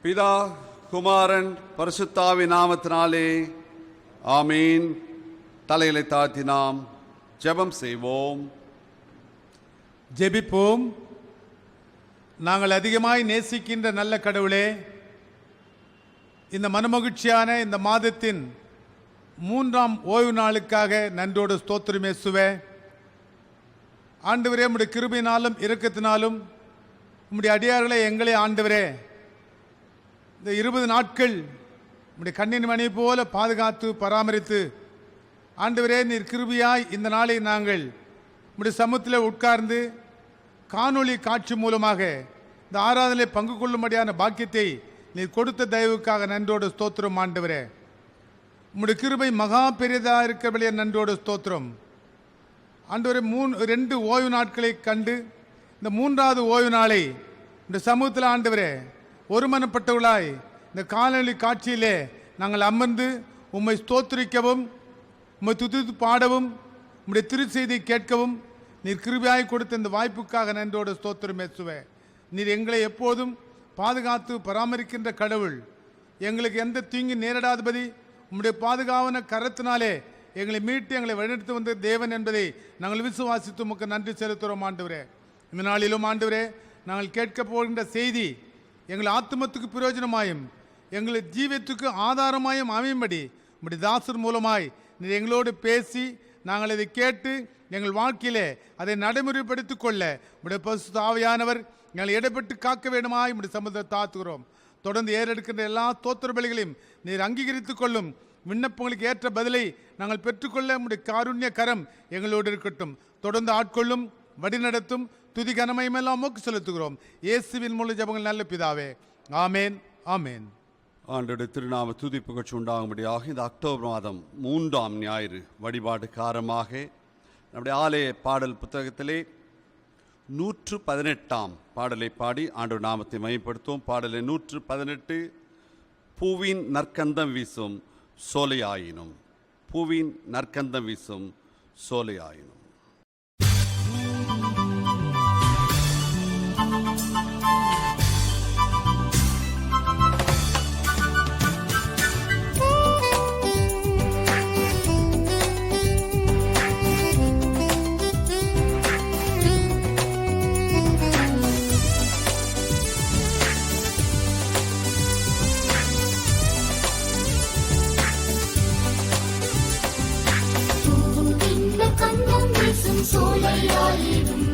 பிதா குமாரன் பரிசுத்தாவி நாமத்தினாலே ஆமீன். தலைகளை தாழ்த்தி நாம் ஜெபம் செய்வோம். ஜெபிப்போம். நாங்கள் அதிகமாய் நேசிக்கின்ற நல்ல கடவுளே, இந்த மனமகிழ்ச்சியான இந்த மாதத்தின் 3ஆம் ஓய்வு நாளுக்காக நன்றோடு ஸ்தோத்திரம் இயேசுவே. ஆண்டவரே, உம்முடைய கிருபையினாலும் இரக்கத்தினாலும் உம்முடைய அடியார்களை எங்களை ஆண்டவரே இந்த 20 நாட்கள் உம்முடைய கண்ணின் மணி போல பாதுகாத்து பராமரித்து ஆண்டவரே நீர் கிருபையாய் இந்த நாளை நாங்கள் உம்முடைய சமூகத்தில் உட்கார்ந்து காணொளி காட்சி மூலமாக இந்த ஆராதனை பங்கு கொள்ளும்படியான பாக்கியத்தை நீர் கொடுத்த தயவுக்காக நன்றோடு ஸ்தோத்திரம். ஆண்டவரே, உம்முடைய கிருபை மகா பெரியதாக இருக்கிறபடியே நன்றோடு ஸ்தோத்திரம். ஆண்டவரே, 2 ஓய்வு நாட்களை கண்டு இந்த 3வது ஓய்வு நாளை இந்த சமூகத்தில் ஆண்டவரே ஒருமனப்பட்டவர்களாய் இந்த காணொளி காட்சியிலே நாங்கள் அமர்ந்து உம்மை ஸ்தோத்திரிக்கவும் உம்மை துதித்து பாடவும் உம்முடைய திருச்செய்தியை கேட்கவும் நீர் கிருபையாய் கொடுத்த இந்த வாய்ப்புக்காக நன்றோடு ஸ்தோத்திரம் இயேசுவே. நீர் எங்களை எப்போதும் பாதுகாத்து பராமரிக்கின்ற கடவுள். எங்களுக்கு எந்த தீங்கு நேரிடாதபடி உம்முடைய பாதுகாவன கரத்தினாலே எங்களை மீட்டு எங்களை வழிநடத்தி வந்த தேவன் என்பதை நாங்கள் விசுவாசித்து உமக்கு நன்றி செலுத்துகிறோம். ஆண்டவரே, இந்த நாளிலும் ஆண்டவரே நாங்கள் கேட்க போகின்ற செய்தி எங்கள் ஆத்துமத்துக்கு பிரயோஜனமாயும் எங்கள் ஜீவத்துக்கு ஆதாரமாயும் அமையும்படி உம்முடைய தாசர் மூலமாய் நீர் எங்களோடு பேசி நாங்கள் அதை கேட்டு எங்கள் வாழ்க்கையிலே அதை நடைமுறைப்படுத்திக் கொள்ள உம்முடைய பரிசுத்த ஆவியானவர் எங்களை இடைப்பட்டு காக்க வேண்டுமாய் உம்முடைய சமுதிரத்தை தாத்துகிறோம். தொடர்ந்து ஏறெடுக்கின்ற எல்லா ஸ்தோத்திர பலிகளையும் நீர் அங்கீகரித்துக் கொள்ளும். விண்ணப்பங்களுக்கு ஏற்ற பதிலை நாங்கள் பெற்றுக்கொள்ள உம்முடைய காருண்ய கரம் எங்களோடு இருக்கட்டும். தொடர்ந்து ஆட்கொள்ளும், வழிநடத்தும். துதி கனமயமெல்லாம் நோக்கி செலுத்துகிறோம். இயேசுவின் மூல ஜெபங்கள் நல்ல பிதாவே, ஆமேன் ஆமேன். ஆண்டோட திருநாம துதி புகழ்ச்சி உண்டாகும்படியாக இந்த அக்டோபர் மாதம் 3ஆம் ஞாயிறு வழிபாடுக்காரமாக நம்முடைய ஆலய பாடல் புத்தகத்திலே 118ஆம் பாடலை பாடி ஆண்டோட நாமத்தை மையப்படுத்துவோம். பாடலை 118, பூவின் நற்கந்தம் வீசும் சோலையாயினும். பூவின் நற்கந்தம் வீசும் சோலையாயினும். சோலையாயினும்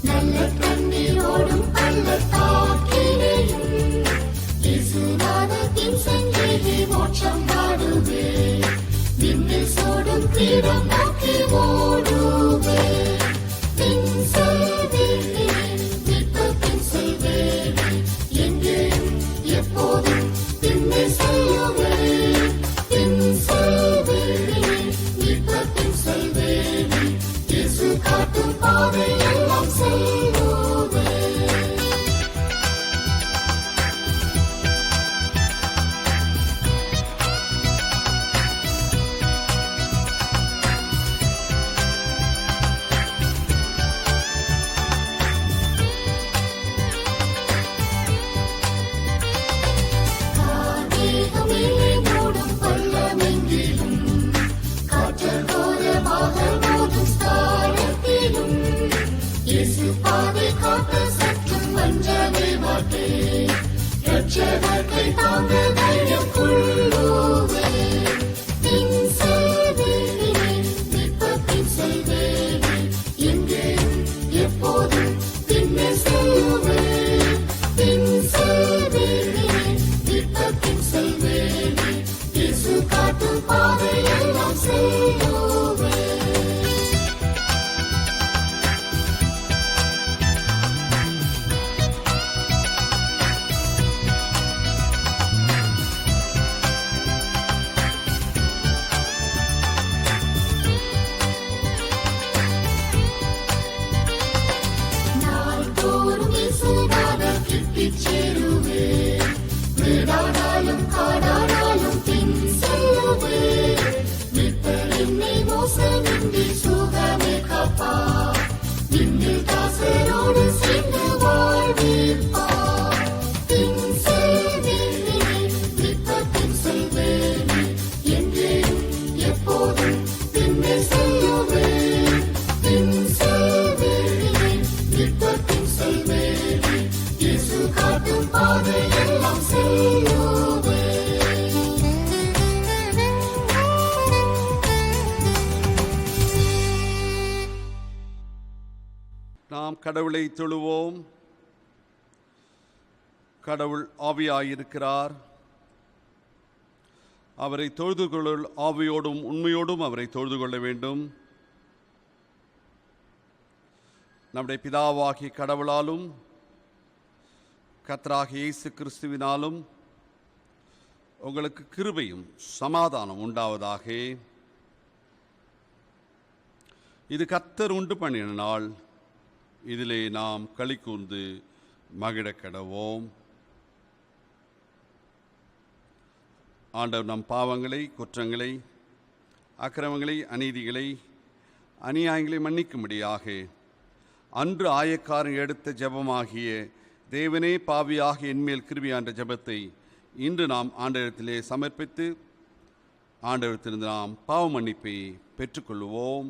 நல்ல தண்ணீரோடும் பள்ளத்தாக்கிலேயும் இயேசுநாதத்தின் சங்கீதி மோட்சம் பாடுவே. விண்ணில் சோடும் தீரம் நோக்கி ஓடுவே. பின் செல்வேனே, பின் செல்வேனே, எங்கேயும் எப்போதும் பின்னே செல்லுவே. பின் செல்வேனே, பின் செல்வேனே, காட்டும் பாதை எல்லாம் செல்லுவே. கார்மேகமே மூடும் பள்ளமெங்கிலும் காற்றல் கோரமாக மோதும் ஸ்தானத்திலும் இயேசு பாதை காக்க சற்றும் வஞ்சமே மாட்டே. இரட்சகத்தை தாங்க தைரியம் கொள்ளுவே. பின் செல்வேனே, பின் செல்வேனே, எங்கேயும் எப்போதும் பின்னே செல்லுவே. பின் செல்வேனே, பின் செல்வேனே, இயேசு காட்டும் பாதை எல்லாம் செல்லுவே. கடவுளை தொழுவோம். கடவுள் ஆவியாயிருக்கிறார். அவரை தொழுது கொள்ள ஆவியோடும் உண்மையோடும் அவரை தொழுது கொள்ள வேண்டும். நம்முடைய பிதாவாகிய கடவுளாலும் கர்த்தராகிய இயேசு கிறிஸ்துவினாலும் உங்களுக்கு கிருபையும் சமாதானம் உண்டாவதாக. இது கர்த்தர் உண்டு பண்ணின நாள். இதிலே நாம் களிக்கூர்ந்து மகிழக் கடவோம். ஆண்டவர் நம் பாவங்களை, குற்றங்களை, அக்கிரமங்களை, அநீதிகளை, அநியாயங்களை மன்னிக்கும்படியாக அன்று ஆயக்காரன் எடுத்த ஜெபமாகிய தேவனே பாவியாக என்மேல் கிருபையான்ற ஜெபத்தை இன்று நாம் ஆண்டவரிடத்திலே சமர்ப்பித்து ஆண்டவரிடத்திலிருந்து நாம் பாவ மன்னிப்பை பெற்றுக்கொள்வோம்.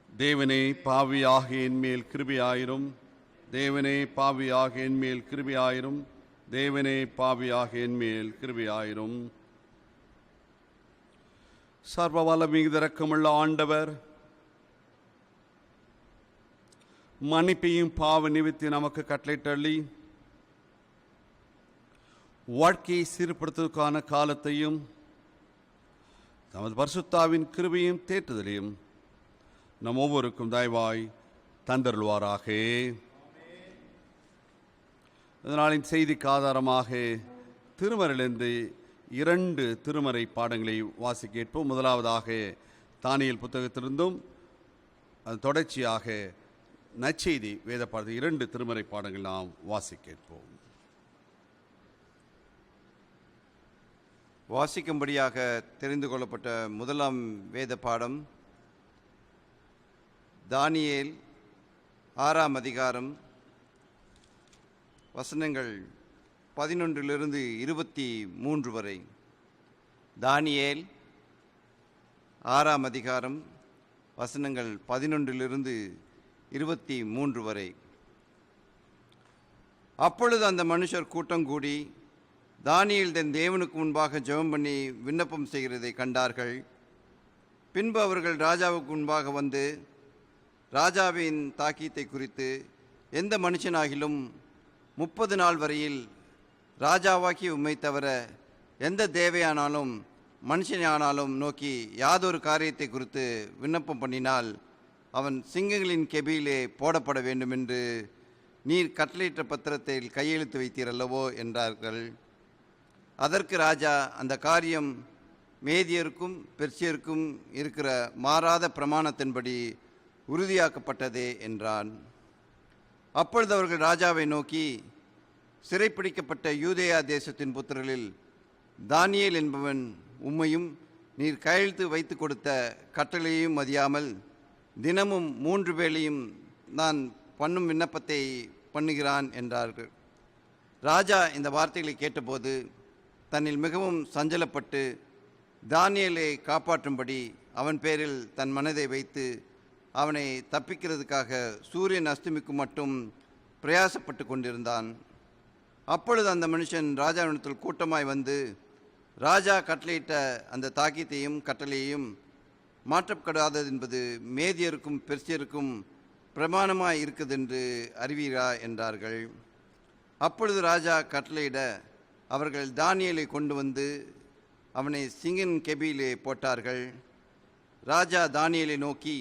தேவனே பாவியாக என்மேல் கிருபையாயிரும். தேவனே பாவியாக என்மேல் கிருபையாயிரும். தேவனே பாவியாக என்மேல் கிருபையாயிரும். சர்வவல்ல மிகுந்த இரக்கமுள்ள ஆண்டவர் மன்னிப்பையும் பாவ நிவித்தி நமக்கு கட்டளையிட்டள்ளி வாழ்க்கையை சீர்படுத்துவதற்கான காலத்தையும் தமது பரிசுத்தாவின் கிருபையும் தேற்றுதலையும் நம் ஒவ்வொருக்கும் தயவாய் தந்தருள்வாராக. இதனாலின் செய்திக்கு ஆதாரமாக திருமறையிலிருந்து 2 திருமறை பாடங்களை வாசிக்க கேட்போம். முதலாவதாக தானியேல் புத்தகத்திலிருந்தும் அது தொடர்ச்சியாக நற்செய்தி வேத பாடத்தில் 2 திருமறை பாடங்கள் நாம் வாசிக்க கேட்போம். வாசிக்கும்படியாக தெரிந்து கொள்ளப்பட்ட முதலாம் வேத பாடம் தானியேல் 6ஆம் அதிகாரம் வசனங்கள் 11 23 வரை. தானியேல் 6ஆம் அதிகாரம் வசனங்கள் 11 23 வரை. அப்பொழுது அந்த மனுஷர் கூட்டம் கூடி தானியேல் தன் தேவனுக்கு முன்பாக ஜெபம் பண்ணி விண்ணப்பம் செய்கிறதை கண்டார்கள். பின்பு அவர்கள் ராஜாவுக்கு முன்பாக வந்து, ராஜாவின் தாக்கீத்தை குறித்து எந்த மனுஷனாகிலும் 30 நாள் வரையில் ராஜாவாக்கி உம்மை தவிர எந்த தேவையானாலும் மனுஷனானாலும் நோக்கி யாதொரு காரியத்தை குறித்து விண்ணப்பம் பண்ணினால் அவன் சிங்கங்களின் கெபியிலே போடப்பட வேண்டுமென்று நீர் கட்டளையிட்ட பத்திரத்தில் கையெழுத்து வைத்தீரல்லவோ என்றார்கள். அதற்கு ராஜா, அந்த காரியம் மேதியருக்கும் பெர்சியருக்கும் இருக்கிற மாறாத பிரமாணத்தின்படி உறுதியாக்கப்பட்டதே என்றான். அப்பொழுது அவர்கள் ராஜாவை நோக்கி, சிறைப்பிடிக்கப்பட்ட யூதேயா தேசத்தின் புத்திரரில் தானியேல் என்பவன் உம்மையும் நீர் கையெழுத்து வைத்து கொடுத்த கட்டளையையும் மதியாமல் தினமும் 3 வேளையும் நான் பண்ணும் விண்ணப்பத்தை பண்ணுகிறான் என்றார்கள். ராஜா இந்த வார்த்தைகளை கேட்டபோது தன்னில் மிகவும் சஞ்சலப்பட்டு தானியேலை காப்பாற்றும்படி அவன் பேரில் தன் மனதை வைத்து அவனை தப்பிக்கிறதுக்காக சூரியன் அஸ்தமிக்கும் மட்டும் பிரயாசப்பட்டு கொண்டிருந்தான். அப்பொழுது அந்த மனுஷன் ராஜாவிடத்தில் கூட்டமாய் வந்து, ராஜா கட்டளையிட்ட அந்த தாக்கீத்தையும் கட்டளையையும் மாற்றப்படாதது என்பது மேதியருக்கும் பெர்சியருக்கும் பிரமாணமாய் இருக்குதென்று அறிவீரா என்றார்கள். அப்பொழுது ராஜா கட்டளையிட அவர்கள் தானியேலை கொண்டு வந்து அவனை சிங்கன் கெபியிலே போட்டார்கள். ராஜா தானியேலை நோக்கி,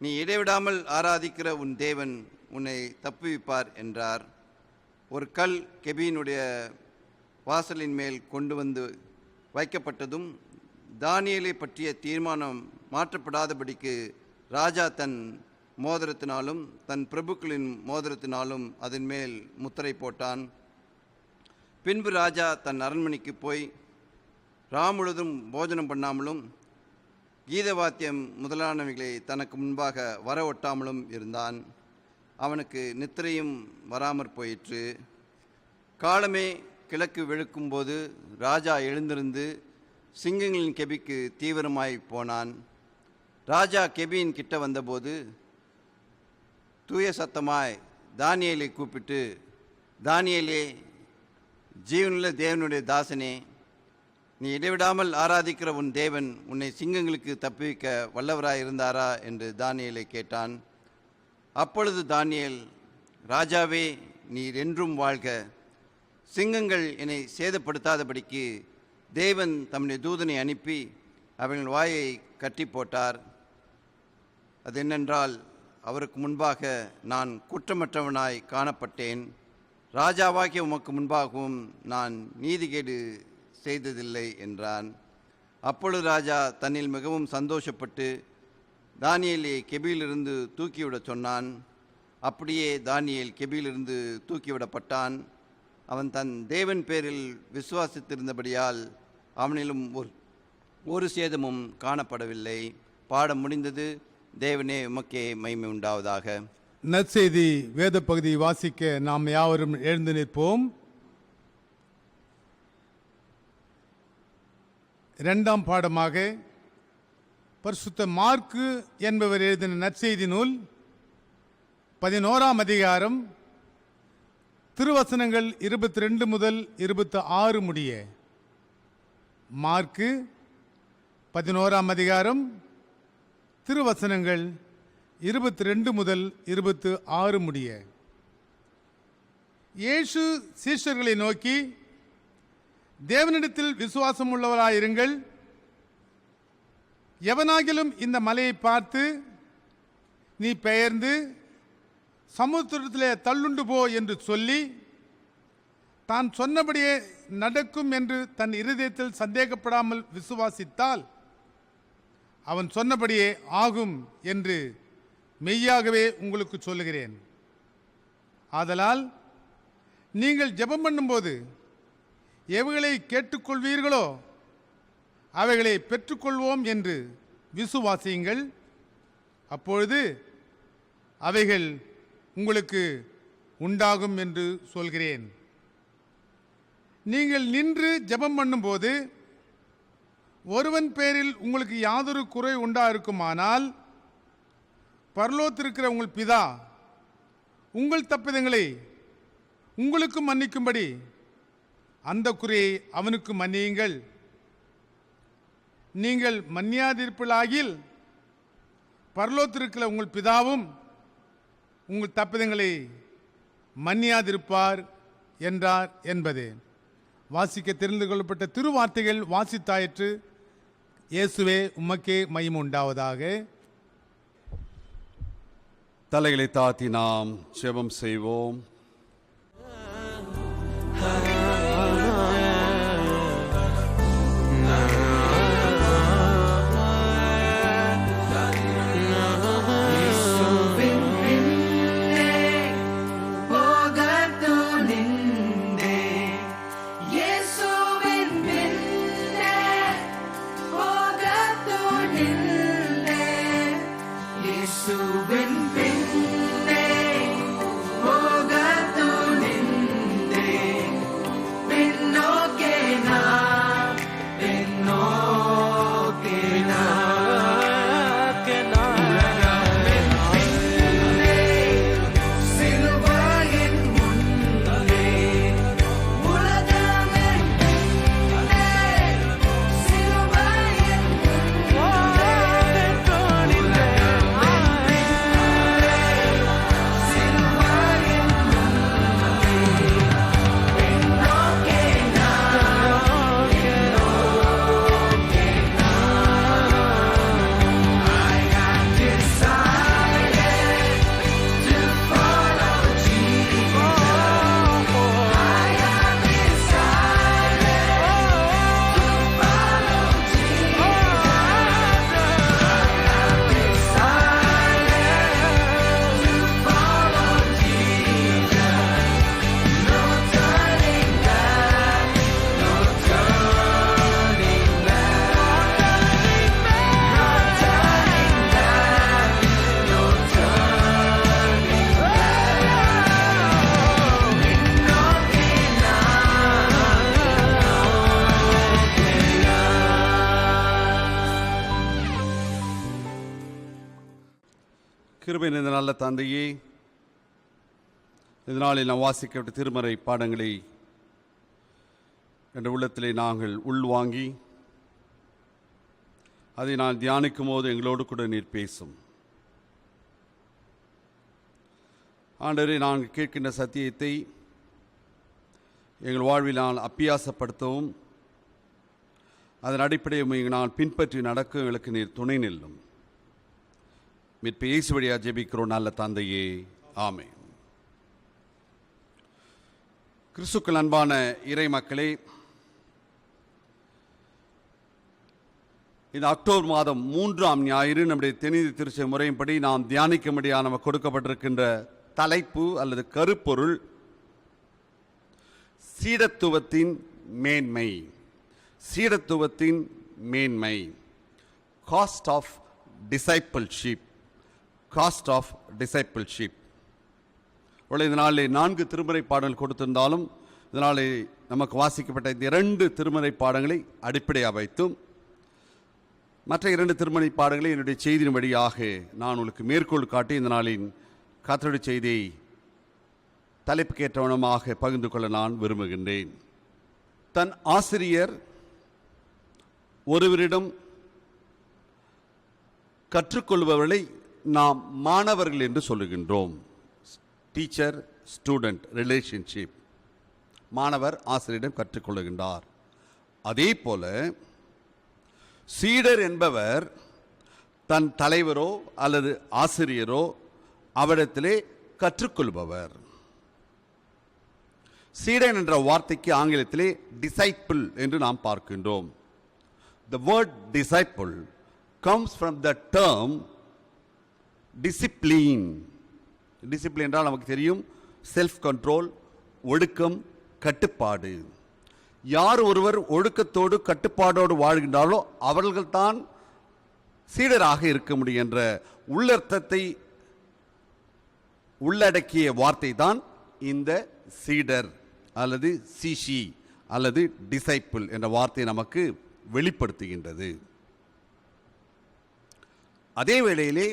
நீ இடைவிடாமல் ஆராதிக்கிற உன் தேவன் உன்னை தப்புவிப்பார் என்றார். ஒரு கல் கெபியினுடைய வாசலின் மேல் கொண்டு வந்து வைக்கப்பட்டதும் தானியேலை பற்றிய தீர்மானம் மாற்றப்படாதபடிக்கு ராஜா தன் மோதிரத்தினாலும் தன் பிரபுக்களின் மோதிரத்தினாலும் அதன் மேல் முத்திரை போட்டான். பின்பு ராஜா தன் அரண்மனைக்கு போய் முழுதும் போஜனம் பண்ணாமலும் கீதவாத்தியம் முதலானவைகளை தனக்கு முன்பாக வர ஒட்டாமலும் இருந்தான். அவனுக்கு நித்திரையும் வராமற் போயிற்று. காலமே கிழக்கு வெளுக்கும்போது ராஜா எழுந்திருந்து சிங்கங்களின் கெபிக்கு தீவிரமாய் போனான். ராஜா கெபியின் கிட்ட வந்தபோது தூய சத்தமாய் தானியேலை கூப்பிட்டு, தானியேலே, ஜீவனுள்ள தேவனுடைய தாசனே, நீ இடைவிடாமல் ஆராதிக்கிற உன் தேவன் உன்னை சிங்கங்களுக்கு தப்புவிக்க வல்லவராய் இருந்தாரா என்று தானியேலை கேட்டான். அப்பொழுது தானியேல், ராஜாவே, நீர் என்றும் வாழ்க. சிங்கங்கள் என்னை சேதப்படுத்தாதபடிக்கு தேவன் தம்முடைய தூதனை அனுப்பி அவர்கள் வாயை கட்டி போட்டார். அது என்னென்றால், அவருக்கு முன்பாக நான் குற்றமற்றவனாய் காணப்பட்டேன். ராஜாவாகிய உமக்கு முன்பாகவும் நான் நீதிகேடு செய்ததில்லை என்றான். அப்பொழுது ராஜா தன்னில் மிகவும் சந்தோஷப்பட்டு தானியேலை கெபியிலிருந்து தூக்கிவிடச் சொன்னான். அப்படியே தானியேல் கெபியிலிருந்து தூக்கிவிடப்பட்டான். அவன் தன் தேவன் பேரில் விசுவாசித்திருந்தபடியால் அவனிலும் ஒரு சேதமும் காணப்படவில்லை. பாடம் முடிந்தது. தேவனே உமக்கே மகிமை உண்டாவதாக. நற்செய்தி வேத பகுதி வாசிக்க நாம் யாவரும் எழுந்து நிற்போம். இரண்டாம் பாடமாக பரிசுத்த மார்க்கு என்பவர் எழுதின நற்செய்தி நூல் 11ஆம் அதிகாரம் திருவசனங்கள் 22 முதல் 26 முடிய. மார்க்கு 11ஆம் அதிகாரம் திருவசனங்கள் 22 முதல் 26 முடிய. இயேசு சீஷர்களை நோக்கி, தேவனிடத்தில் விசுவாசம் உள்ளவராயிருங்கள். எவனாகிலும் இந்த மலையை பார்த்து, நீ பெயர்ந்து சமுத்திரத்திலே தள்ளுண்டு போ என்று சொல்லி, தான் சொன்னபடியே நடக்கும் என்று தன் இருதயத்தில் சந்தேகப்படாமல் விசுவாசித்தால் அவன் சொன்னபடியே ஆகும் என்று மெய்யாகவே உங்களுக்கு சொல்லுகிறேன். ஆதலால் நீங்கள் ஜெபம் பண்ணும்போது எவைகளை கேட்டுக்கொள்வீர்களோ அவைகளை பெற்றுக்கொள்வோம் என்று விசுவாசியுங்கள். அப்பொழுது அவைகள் உங்களுக்கு உண்டாகும் என்று சொல்கிறேன். நீங்கள் நின்று ஜெபம் பண்ணும்போது ஒருவன் பேரில் உங்களுக்கு யாதொரு குறை உண்டாயிருக்குமானால், பரலோகத்திலிருக்கிற உங்கள் பிதா உங்கள் தப்பிதங்களை உங்களுக்கு மன்னிக்கும்படி அந்த குறையை அவனுக்கு மன்னியுங்கள். நீங்கள் மன்னியாதிருப்பீர்களாகில் பரலோகத்திலிருக்கிற உங்கள் பிதாவும் உங்கள் தப்பிதங்களை மன்னியாதிருப்பார் என்றார் என்பது. வாசிக்க தெரிந்து கொள்ளப்பட்ட திருவார்த்தைகள் வாசித்தாயிற்று. இயேசுவே உமக்கே மகிமை உண்டாவதாக. தலைகளை தாத்தி நாம் ஜெபம் செய்வோம். கிருபை நிறைந்த நல்ல தந்தையே, இதனாலே நாம் வாசிக்கப்பட்ட திருமறை பாடங்களை என்ற உள்ளத்திலே நாங்கள் உள்வாங்கி அதை நான் தியானிக்கும் போது எங்களோடு கூட நீர் பேசும். ஆண்டவரே, நாங்கள் கேட்கின்ற சத்தியத்தை எங்கள் வாழ்வில் நான் அப்பியாசப்படுத்தவும் அதன் அடிப்படையை நான் பின்பற்றி நடக்க எங்களுக்கு நீர் துணை நில்லும். மீட்பு இயேசு வழியாக ஜெபிக்கிறோம் நல்ல தந்தையே, ஆமென். கிறிஸ்துக்கள் அன்பான இறை மக்களே, இந்த அக்டோபர் மாதம் 3ஆம் ஞாயிறு நம்முடைய தென்னிதி திருச்சபை முறையின்படி நாம் தியானிக்கும்படியாக நமக்கு கொடுக்கப்பட்டிருக்கின்ற தலைப்பு அல்லது கருப்பொருள் சீடத்துவத்தின் மேன்மை. சீடத்துவத்தின் மேன்மை, cost of discipleship. Cost of discipleship. இந்த நாளில் 4 திருமறை பாடங்கள் கொடுத்திருந்தாலும் இதனாலே நமக்கு வாசிக்கப்பட்ட இந்த 2 திருமறை பாடங்களை அடிப்படையாக வைத்தும் மற்ற 2 திருமறை பாடங்களை என்னுடைய செய்தியின் வழியாக நான் உங்களுக்கு மேற்கோள் காட்டி இந்த நாளின் கர்த்தருடைய செய்தியை தலைப்புக்கேற்றவனமாக பகிர்ந்து கொள்ள நான் விரும்புகின்றேன். தன் ஆசிரியர் ஒருவரிடம் கற்றுக்கொள்பவர்களை நாம் மாணவர்கள் என்று சொல்லுகின்றோம். Teacher student relationship. மாணவர் ஆசிரியரிடம் கற்றுக்கொள்ளுகின்றார். அதே போல சீடர் என்பவர் தன் தலைவரோ அல்லது ஆசிரியரோ அவரிடத்திலே கற்றுக்கொள்பவர். சீடன் என்ற வார்த்தைக்கு ஆங்கிலத்திலே டிசைப்பிள் என்று நாம் பார்க்கின்றோம். The word disciple comes from the term discipline. Discipline என்றால் நமக்கு தெரியும், செல்ஃப் கண்ட்ரோல், ஒழுக்கம், கட்டுப்பாடு. யார் ஒருவர் ஒழுக்கத்தோடு கட்டுப்பாடோடு வாழ்கின்றாலோ அவர்கள்தான் சீடராக இருக்க முடியும் என்ற உள்ளர்த்தத்தை உள்ளடக்கிய வார்த்தை தான் இந்த சீடர் அல்லது சிஷி அல்லது டிசைப்பிள் என்ற வார்த்தை நமக்கு வெளிப்படுத்துகின்றது. அதே வேளையிலே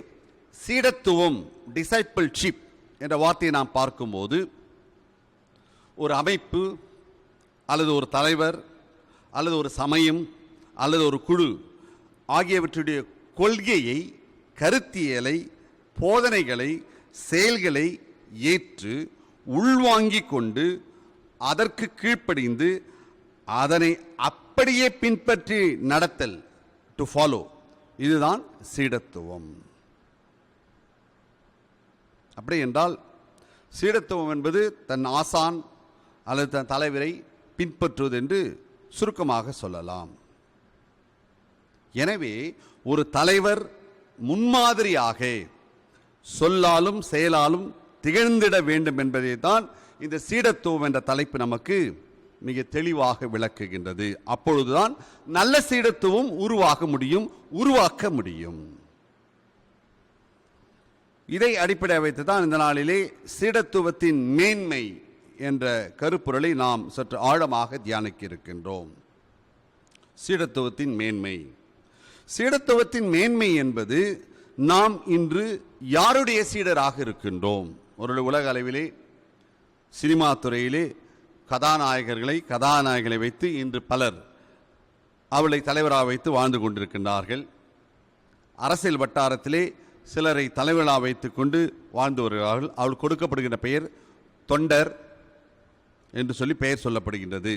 சீடத்துவம் டிசைப்பிள்ஷிப் என்ற வார்த்தையை நாம் பார்க்கும்போது ஒரு அமைப்பு அல்லது ஒரு தலைவர் அல்லது ஒரு சமயம் அல்லது ஒரு குழு ஆகியவற்றுடைய கொள்கையை, கருத்தியலை, போதனைகளை, செயல்களை ஏற்று உள்வாங்கிக் கொண்டு அதற்கு கீழ்ப்படிந்து அதனை அப்படியே பின்பற்றி நடத்தல், டு ஃபாலோ, இதுதான் சீடத்துவம். அப்படி என்றால் சீடத்துவம் என்பது தன் ஆசான் அல்லது தன் தலைவரை பின்பற்றுவது என்று சுருக்கமாக சொல்லலாம். எனவே ஒரு தலைவர் முன்மாதிரியாக சொல்லாலும் செயலாலும் திகழ்ந்திட வேண்டும் என்பதை தான் இந்த சீடத்துவம் என்ற தலைப்பு நமக்கு மிக தெளிவாக விளக்குகின்றது. அப்பொழுதுதான் நல்ல சீடத்துவம் உருவாக்க முடியும். இதை அடிப்படையாக வைத்து தான் இந்த நாளிலே சீடத்துவத்தின் மேன்மை என்ற கருப்பொருளை நாம் சற்று ஆழமாக தியானிக்க இருக்கின்றோம். சீடத்துவத்தின் மேன்மை. சீடத்துவத்தின் மேன்மை என்பது நாம் இன்று யாருடைய சீடராக இருக்கின்றோம். ஒரு உலக அளவிலே சினிமா துறையிலே கதாநாயகர்களை வைத்து இன்று பலர் அவளை தலைவராக வைத்து வாழ்ந்து கொண்டிருக்கின்றார்கள். அரசியல் வட்டாரத்திலே சிலரை தலைவராக வைத்துக் கொண்டு வாழ்ந்து வருகிறார்கள். அவள் கொடுக்கப்படுகின்ற பெயர் தொண்டர் என்று சொல்லி பெயர் சொல்லப்படுகின்றது.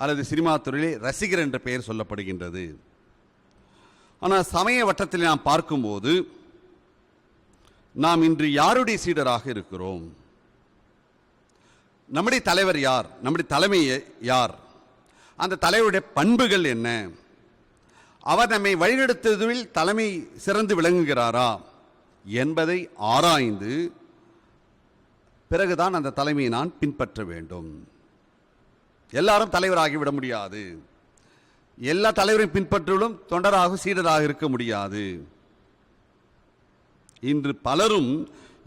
அல்லது சினிமா துறையிலே ரசிகர் என்ற பெயர் சொல்லப்படுகின்றது. ஆனால் சமய வட்டத்தில் நாம் பார்க்கும்போது நாம் இன்று யாருடைய சீடராக இருக்கிறோம்? நம்முடைய தலைவர் யார்? நம்முடைய தலைமை யார்? அந்த தலைவருடைய பண்புகள் என்ன? அவர் நம்மை வழிநடத்துவதில் தலைமை சிறந்து விளங்குகிறாரா என்பதை ஆராய்ந்து பிறகுதான் அந்த தலைமையை நான் பின்பற்ற வேண்டும். எல்லாரும் தலைவராகிவிட முடியாது. எல்லா தலைவரையும் பின்பற்றிலும் தொண்டராக சீடராக இருக்க முடியாது. இன்று பலரும்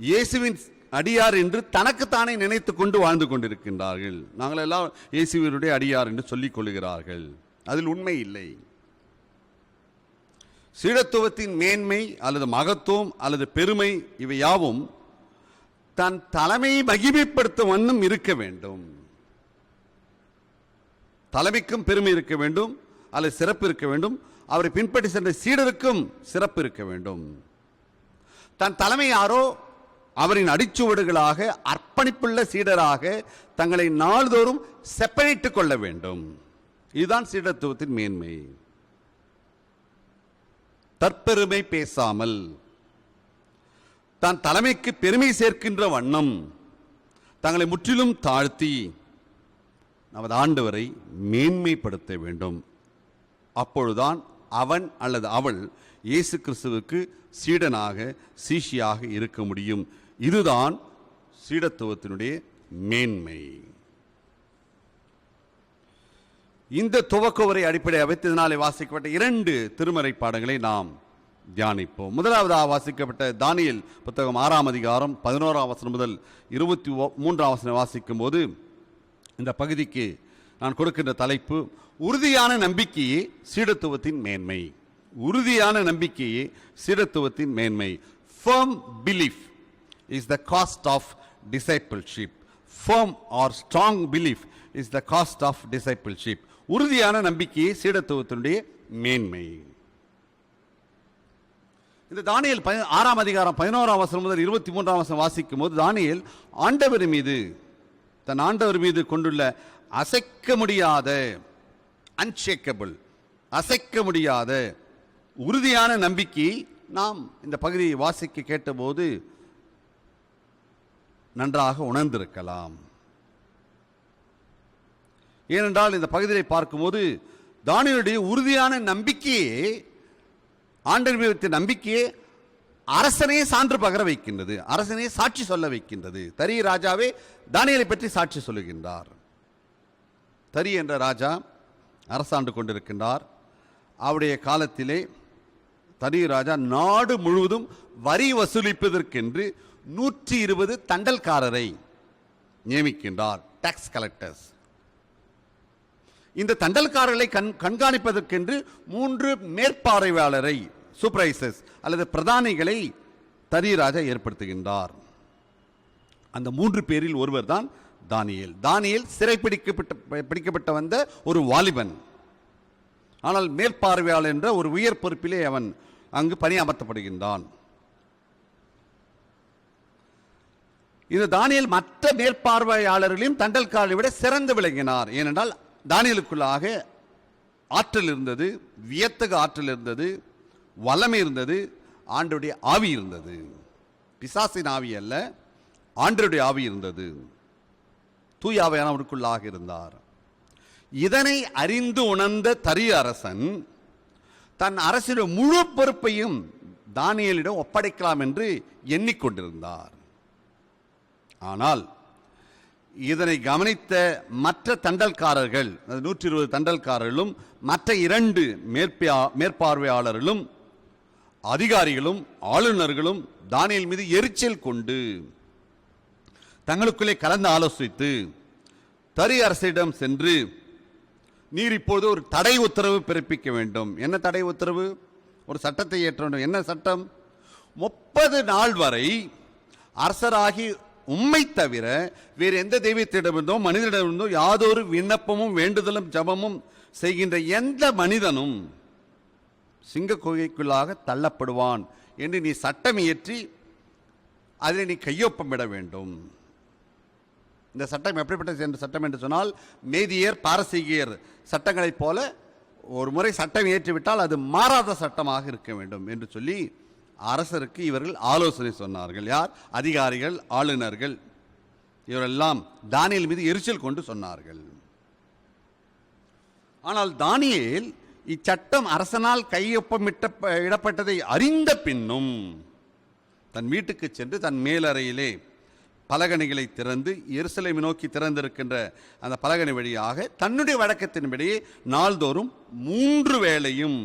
இயேசுவின் அடியார் என்று தனக்குத்தானே நினைத்து கொண்டு வாழ்ந்து கொண்டிருக்கின்றார்கள். நாங்கள் எல்லாம் இயேசுவினுடைய அடியார் என்று சொல்லிக் கொள்கிறார்கள். அதில் உண்மை இல்லை. சீடத்துவத்தின் மேன்மை அல்லது மகத்துவம் அல்லது பெருமை இவை யாவும் தன் தலைமையை மகிமைப்படுத்தும் வண்ணம் இருக்க வேண்டும். தலைமைக்கும் பெருமை இருக்க வேண்டும் அல்லது சிறப்பு இருக்க வேண்டும். அவரை பின்பற்றி சென்ற சீடருக்கும் சிறப்பு இருக்க வேண்டும். தன் தலைமை யாரோ அவரின் அடிச்சுவடுகளாக அர்ப்பணிப்புள்ள சீடராக தங்களை நாள்தோறும் செப்பரேட்டுக் கொள்ள வேண்டும். இதுதான் சீடத்துவத்தின் மேன்மை. தற்பெருமை பேசாமல், தான் தலைமைக்கு பெருமை சேர்க்கின்ற வண்ணம் தங்களை முற்றிலும் தாழ்த்தி நமது ஆண்டவரை மேன்மைப்படுத்த வேண்டும். அப்பொழுதுதான் அவன் அல்லது அவள் இயேசு கிறிஸ்துவுக்கு சீடனாக சீஷியாக இருக்க முடியும். இதுதான் சீடத்துவத்தினுடைய மேன்மை. இந்த துவக்க உரை அடிப்படையாக வைத்து இதனாலே வாசிக்கப்பட்ட 2 திருமறை பாடங்களை நாம் தியானிப்போம். முதலாவதாக வாசிக்கப்பட்ட தானியேல் புத்தகம் 6ஆம் அதிகாரம் 11ஆம் வசனம் முதல் 23ஆம் வசனம் வாசிக்கும் போது இந்த பகுதிக்கு நான் கொடுக்கின்ற தலைப்பு உறுதியான நம்பிக்கையே சீடத்துவத்தின் மேன்மை. உறுதியான நம்பிக்கையே சீடத்துவத்தின் மேன்மை. Firm belief is the cost of discipleship. Firm or strong belief is the cost of discipleship. உறுதியான நம்பிக்கையே சீடத்துவத்தினுடைய மேன்மை. இந்த தானியேல் 6ஆம் அதிகாரம் 11ஆம் வசனம் முதல் 23ஆம் வசனம் வாசிக்கும் போது தானியேல் ஆண்டவர் மீது, தன் ஆண்டவர் மீது கொண்டுள்ள அசைக்க முடியாத, அன்ஷேக்கபிள், அசைக்க முடியாத உறுதியான நம்பிக்கையை நாம் இந்த பகுதியை வாசிக்க கேட்டபோது நன்றாக உணர்ந்திருக்கலாம். ஏனென்றால் இந்த பகுதியை பார்க்கும்போது தானியேலுடைய உறுதியான நம்பிக்கையே, ஆண்டவர் மீது நம்பிக்கையே அரசனே சான்று பகர வைக்கின்றது, அரசனே சாட்சி சொல்ல வைக்கின்றது. தரி ராஜாவே தானியேலை பற்றி சாட்சி சொல்லுகின்றார். தரி என்ற ராஜா அரசாண்டு கொண்டிருக்கின்றார். அவருடைய காலத்திலே தரி ராஜா நாடு முழுவதும் வரி வசூலிப்பதற்கென்று 120 தண்டல்காரரை நியமிக்கின்றார், டாக்ஸ் கலெக்டர்ஸ். இந்த தண்டல்காரர்களை கண்காணிப்பதற்கென்று 3 மேற்பார்வையாளரை, சூப்பர்வைசர்ஸ் அல்லது பிரதானிகளை தரி ராஜா ஏற்படுத்துகின்றார். அந்த 3 பேரில் ஒருவர் தான் தானியேல். தானியேல் சிறை பிடிக்கப்பட்ட வந்த ஒரு வாலிபன். ஆனால் மேற்பார்வையாளர் என்ற ஒரு உயர் பொறுப்பிலே அவன் அங்கு பணியமர்த்தப்படுகின்றான். இந்த தானியேல் மற்ற மேற்பார்வையாளர்களையும் தண்டல்காரரை விட சிறந்து விளங்கினார். ஏனென்றால் தானியேலுக்குள்ளாக ஆற்றல் இருந்தது, வியத்தகு ஆற்றல் இருந்தது, வல்லமை இருந்தது, ஆண்டவருடைய ஆவி இருந்தது. பிசாசின் ஆவி அல்ல, ஆண்டவருடைய ஆவி இருந்தது. தூய ஆவியானவருக்குள்ளாக இருந்தார். இதனை அறிந்து உணர்ந்த தரி அரசன் தன் அரசின் முழு பொறுப்பையும் தானியேலிடம் ஒப்படைக்கலாம் என்று எண்ணிக்கொண்டிருந்தார். ஆனால் இதனை கவனித்த மற்ற தண்டல்காரர்கள், 120 தண்டல்காரர்களும் மற்ற 2 மேற்பார்வையாளர்களும் அதிகாரிகளும் ஆளுநர்களும் தானியேல் மீது எரிச்சல் கொண்டு தங்களுக்குள்ளே கலந்து ஆலோசித்து தரி அரசிடம் சென்று, நீர் இப்போது ஒரு தடை உத்தரவு பிறப்பிக்க வேண்டும். என்ன தடை உத்தரவு? ஒரு சட்டத்தை ஏற்ற வேண்டும். என்ன சட்டம்? 30 நாள் வரை அரசராகி உம்மை தவிர வேறு எந்த தெய்வத்திடமிருந்தோ மனிதனிடமிருந்தோ யாதொரு விண்ணப்பமும் வேண்டுதலும் ஜபமும் செய்கின்ற எந்த மனிதனும் சிங்க குகைக்குள்ளாக தள்ளப்படுவான் என்று நீ சட்டம் இயற்றி அதில் நீ கையொப்பமிட வேண்டும். இந்த சட்டம் எப்படிப்பட்ட சட்டம் என்று சொன்னால், மேதியர் பாரசீகியர் சட்டங்களைப் போல ஒரு முறை சட்டம் ஏற்றிவிட்டால் அது மாறாத சட்டமாக இருக்க வேண்டும் என்று சொல்லி அரசருக்கு இவர்கள் ஆலோசனை சொன்னார்கள். யார்? அதிகாரிகள், ஆளுநர்கள். இவரெல்லாம் தானியேல் மீது எரிச்சல் கொண்டு சொன்னார்கள். ஆனால் தானியேல் இச்சட்டம் அரசனால் கையொப்பமிடப்பட்டதை அறிந்த பின்னும் தன் வீட்டுக்கு சென்று தன் மேலறையிலே பலகணிகளை திறந்து எருசலேமை நோக்கி திறந்திருக்கின்ற அந்த பலகணி வழியாக தன்னுடைய வழக்கத்தின்படியே நாள்தோறும் 3 வேளையும்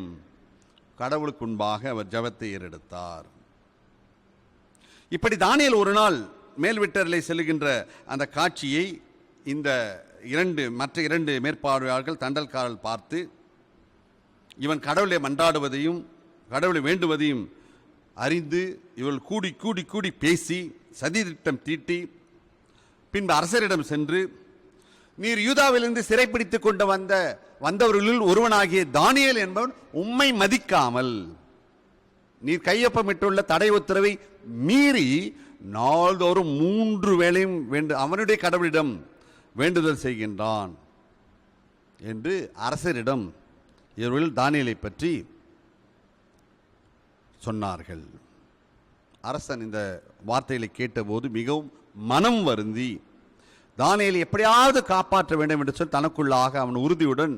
கடவுளுக்கு முன்பாக அவர் ஜெபத்தை ஏறெடுத்தார். இப்படி தானியேல் ஒரு நாள் மேல் வீட்டறையிலே செல்லுகின்ற அந்த காட்சியை இந்த மற்ற 2 மேற்பார்வையாளர்கள் தண்டல்காரர்கள் பார்த்து, இவன் கடவுளை மன்றாடுவதையும் கடவுளை வேண்டுவதையும் அறிந்து இவர்கள் கூடி கூடி கூடி பேசி சதி திட்டம் தீட்டி பின்பு அரசரிடம் சென்று, நீர் யூதாவிலிருந்து சிறைப்பிடித்துக் கொண்டு வந்தவர்களில் ஒருவனாகிய தானியேல் என்பவன் உம்மை மதிக்காமல் நீர் கையொப்பமிட்டுள்ள தடை உத்தரவை மீறி நாள்தோறும் 3 வேளையும் அவனுடைய கடவுளிடம் வேண்டுதல் செய்கின்றான் என்று அரசரிடம் இவர்கள் தானியேலை பற்றி சொன்னார்கள். அரசன் இந்த வார்த்தைகளை கேட்டபோது மிகவும் மனம் வருந்தி தானியேலை எப்படியாவது காப்பாற்ற வேண்டும் என்று சொல்லி தனக்குள்ளாக அவன் உறுதியுடன்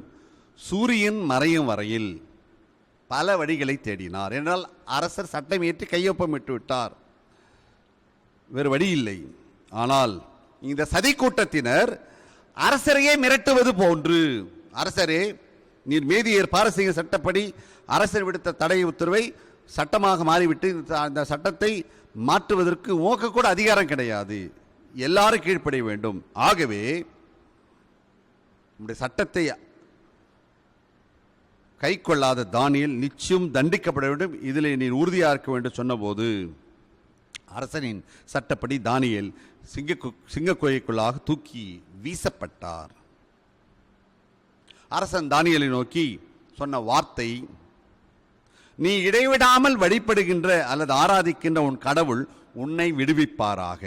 சூரியன் மறையும் வரையில் பல வழிகளை தேடினார். என்றால் அரசர் சட்டம் ஏற்றி கையொப்பமிட்டு விட்டார், வேறு வழி இல்லை. ஆனால் இந்த சதி கூட்டத்தினர் அரசரையே மிரட்டுவது போன்று, அரசரே நீர் மேதியர் பாரசீக சட்டப்படி அரசர் விடுத்த தடை உத்தரவை சட்டமாக மாறிவிட்டு அந்த சட்டத்தை மாற்றுவதற்கு உமக்கு கூட அதிகாரம் கிடையாது, எல்லாரும் கீழ்ப்படிய வேண்டும். ஆகவே நம்முடைய சட்டத்தை கை கொள்ளாத தானியேல் நிச்சயம் தண்டிக்கப்பட வேண்டும், இதில் நீர் உறுதியாக இருக்க வேண்டும் சொன்னபோது அரசனின் சட்டப்படி தானியேல் சிங்கக்குகைக்குள்ளாக தூக்கி வீசப்பட்டார். அரசன் தானியேலை நோக்கி சொன்ன வார்த்தை, நீ இடைவிடாமல் வழிபடுகின்ற அல்லது ஆராதிக்கின்ற உன் கடவுள் உன்னை விடுவிப்பாராக.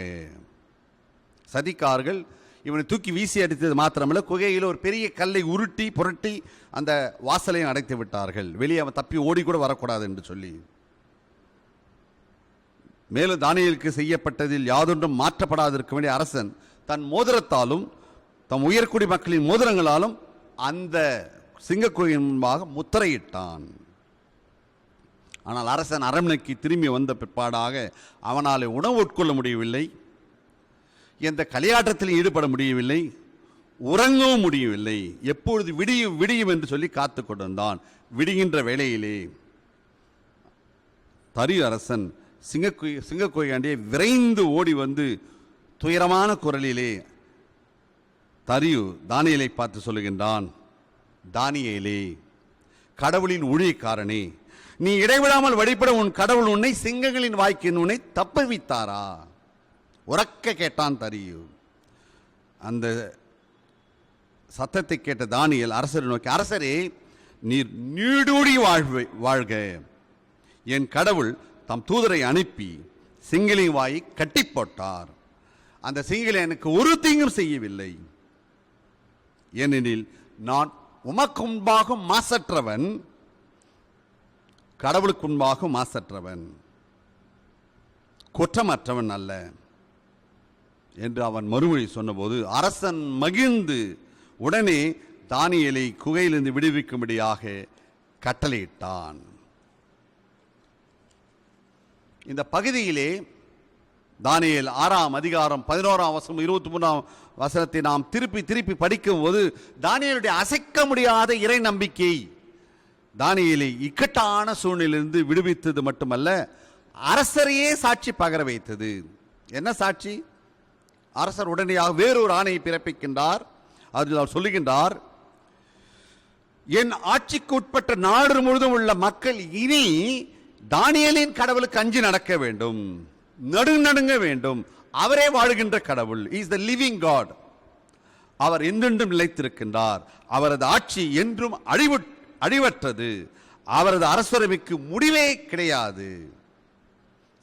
சதிக்கார்கள் இவனை தூக்கி வீசி அடித்தது மாத்திரமல்ல, குகையில் ஒரு பெரிய கல்லை உருட்டி புரட்டி அந்த வாசலையும் அடைத்து விட்டார்கள், வெளியே அவன் தப்பி ஓடி கூட வரக்கூடாது என்று சொல்லி. மேலும் தானியேலுக்கு செய்யப்பட்டதில் யாதொன்றும் மாற்றப்படாதிருக்க வேண்டிய அரசன் தன் மோதிரத்தாலும் தம் உயர்குடி மக்களின் மோதிரங்களாலும் அந்த சிங்கக்குகையின் முன்பாக முத்திரையிட்டான். ஆனால் அரசன் அரண்மனைக்கு திரும்பி வந்த பிற்பாடாக அவனால் உணவு உட்கொள்ள முடியவில்லை, எந்த களியாட்டத்தில் ஈடுபட முடியவில்லை, உறங்கவும் முடியவில்லை. எப்பொழுது விடியும் விடியும் என்று சொல்லி காத்து கொண்டிருந்தான். விடுகின்ற வேளையிலே தரியு அரசன் சிங்கக்குகையாண்டே விரைந்து ஓடி வந்து துயரமான குரலிலே தரியு தானியேலை பார்த்து சொல்லுகின்றான், தானியேலே, கடவுளின் ஊழியக்காரனே, நீ இடைவிடாமல் வழிபட உன் கடவுள் உன்னை சிங்கங்களின் வாய்க்கு உன்னை தப்புவித்தாரா? உறக்க கேட்டான் தரியு. அந்த சத்தத்தை கேட்ட தானியேல் அரசரை நோக்கி, அரசரே நீர் நீடூடி வாழ்க. என் கடவுள் தம் தூதரை அனுப்பி சிங்கலின் வாயை கட்டி போட்டார். அந்த சிங்கலை எனக்கு ஒரு தீங்கும் செய்யவில்லை, ஏனெனில் நான் உமக்கு முன்பாக மாசற்றவன், கடவுளுக்கு முன்பாக மாசற்றவன், குற்றமற்றவன் அல்ல என்று அவன் மறுமொழி சொன்னபோது அரசன் மகிழ்ந்து உடனே தானியேலை குகையிலிருந்து விடுவிக்கும்படியாக கட்டளையிட்டான். இந்த பகுதியிலே தானியேல் 6ஆம் அதிகாரம் 11ஆம் வசனம் 23ஆம் வசனத்தை நாம் திருப்பி படிக்கும் போது தானியேலுடைய அசைக்க முடியாத இறை நம்பிக்கை தானியேலை இக்கட்டான சூழ்நிலையிலிருந்து விடுவித்தது மட்டுமல்ல, அரசரையே சாட்சி பகர வைத்தது. என்ன சாட்சி? அரசர் உடனடியாக வேறொரு ஆணையை பிறப்பிக்கின்றார். அதில் அவர் சொல்லுகின்றார், என் ஆட்சிக்கு உட்பட்ட நாடு முழுதும் உள்ள மக்கள் இனி தானியேலின் கடவுளுக்கு அஞ்சி நடக்க வேண்டும், நடுங்க வேண்டும். அவரே வாழுகின்ற கடவுள், இஸ் த லிவிங் காட். அவர் என்றென்றும் நிலைத்திருக்கின்றார். அவரது ஆட்சி என்றும் அழிவற்றது. அவரது அரசுரிமைக்கு முடிவே கிடையாது.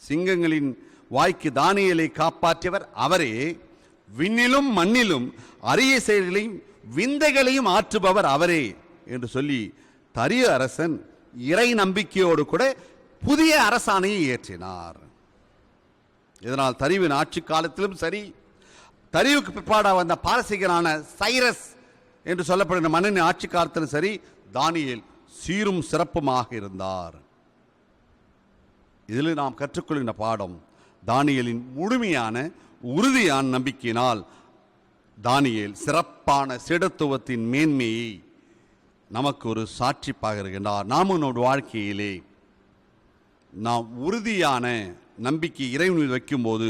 சிங்கங்களின் வாய்க்கு தானியேலை காப்பாற்றியவர் அவரே. விண்ணிலும் மண்ணிலும் அரிய செயல்களையும் விந்தைகளையும் ஆற்றுபவர் அவரே என்று சொல்லி தரியு அரசன் இறை நம்பிக்கையோடு கூட புதிய அரசாணையை இயற்றினார். இதனால் தரிவின் ஆட்சி காலத்திலும் சரி, தரிவுக்கு பிற்பாடாக வந்த பாரசீகனான சைரஸ் என்று சொல்லப்படுகிற மன்னனின் ஆட்சி காலத்திலும் சரி, தானியேல் சீரும் சிறப்புமாக இருந்தார். இதில் நாம் கற்றுக்கொள்கின்ற பாடம், தானியேலின் முழுமையான உறுதியான நம்பிக்கையினால் தானியேல் சிறப்பான சீடத்துவத்தின் மேன்மையை நமக்கு ஒரு சாட்சி பகர்கின்றார். நாம் நம்முடைய வாழ்க்கையிலே நாம் உறுதியான நம்பிக்கை இறைவனில் வைக்கும்போது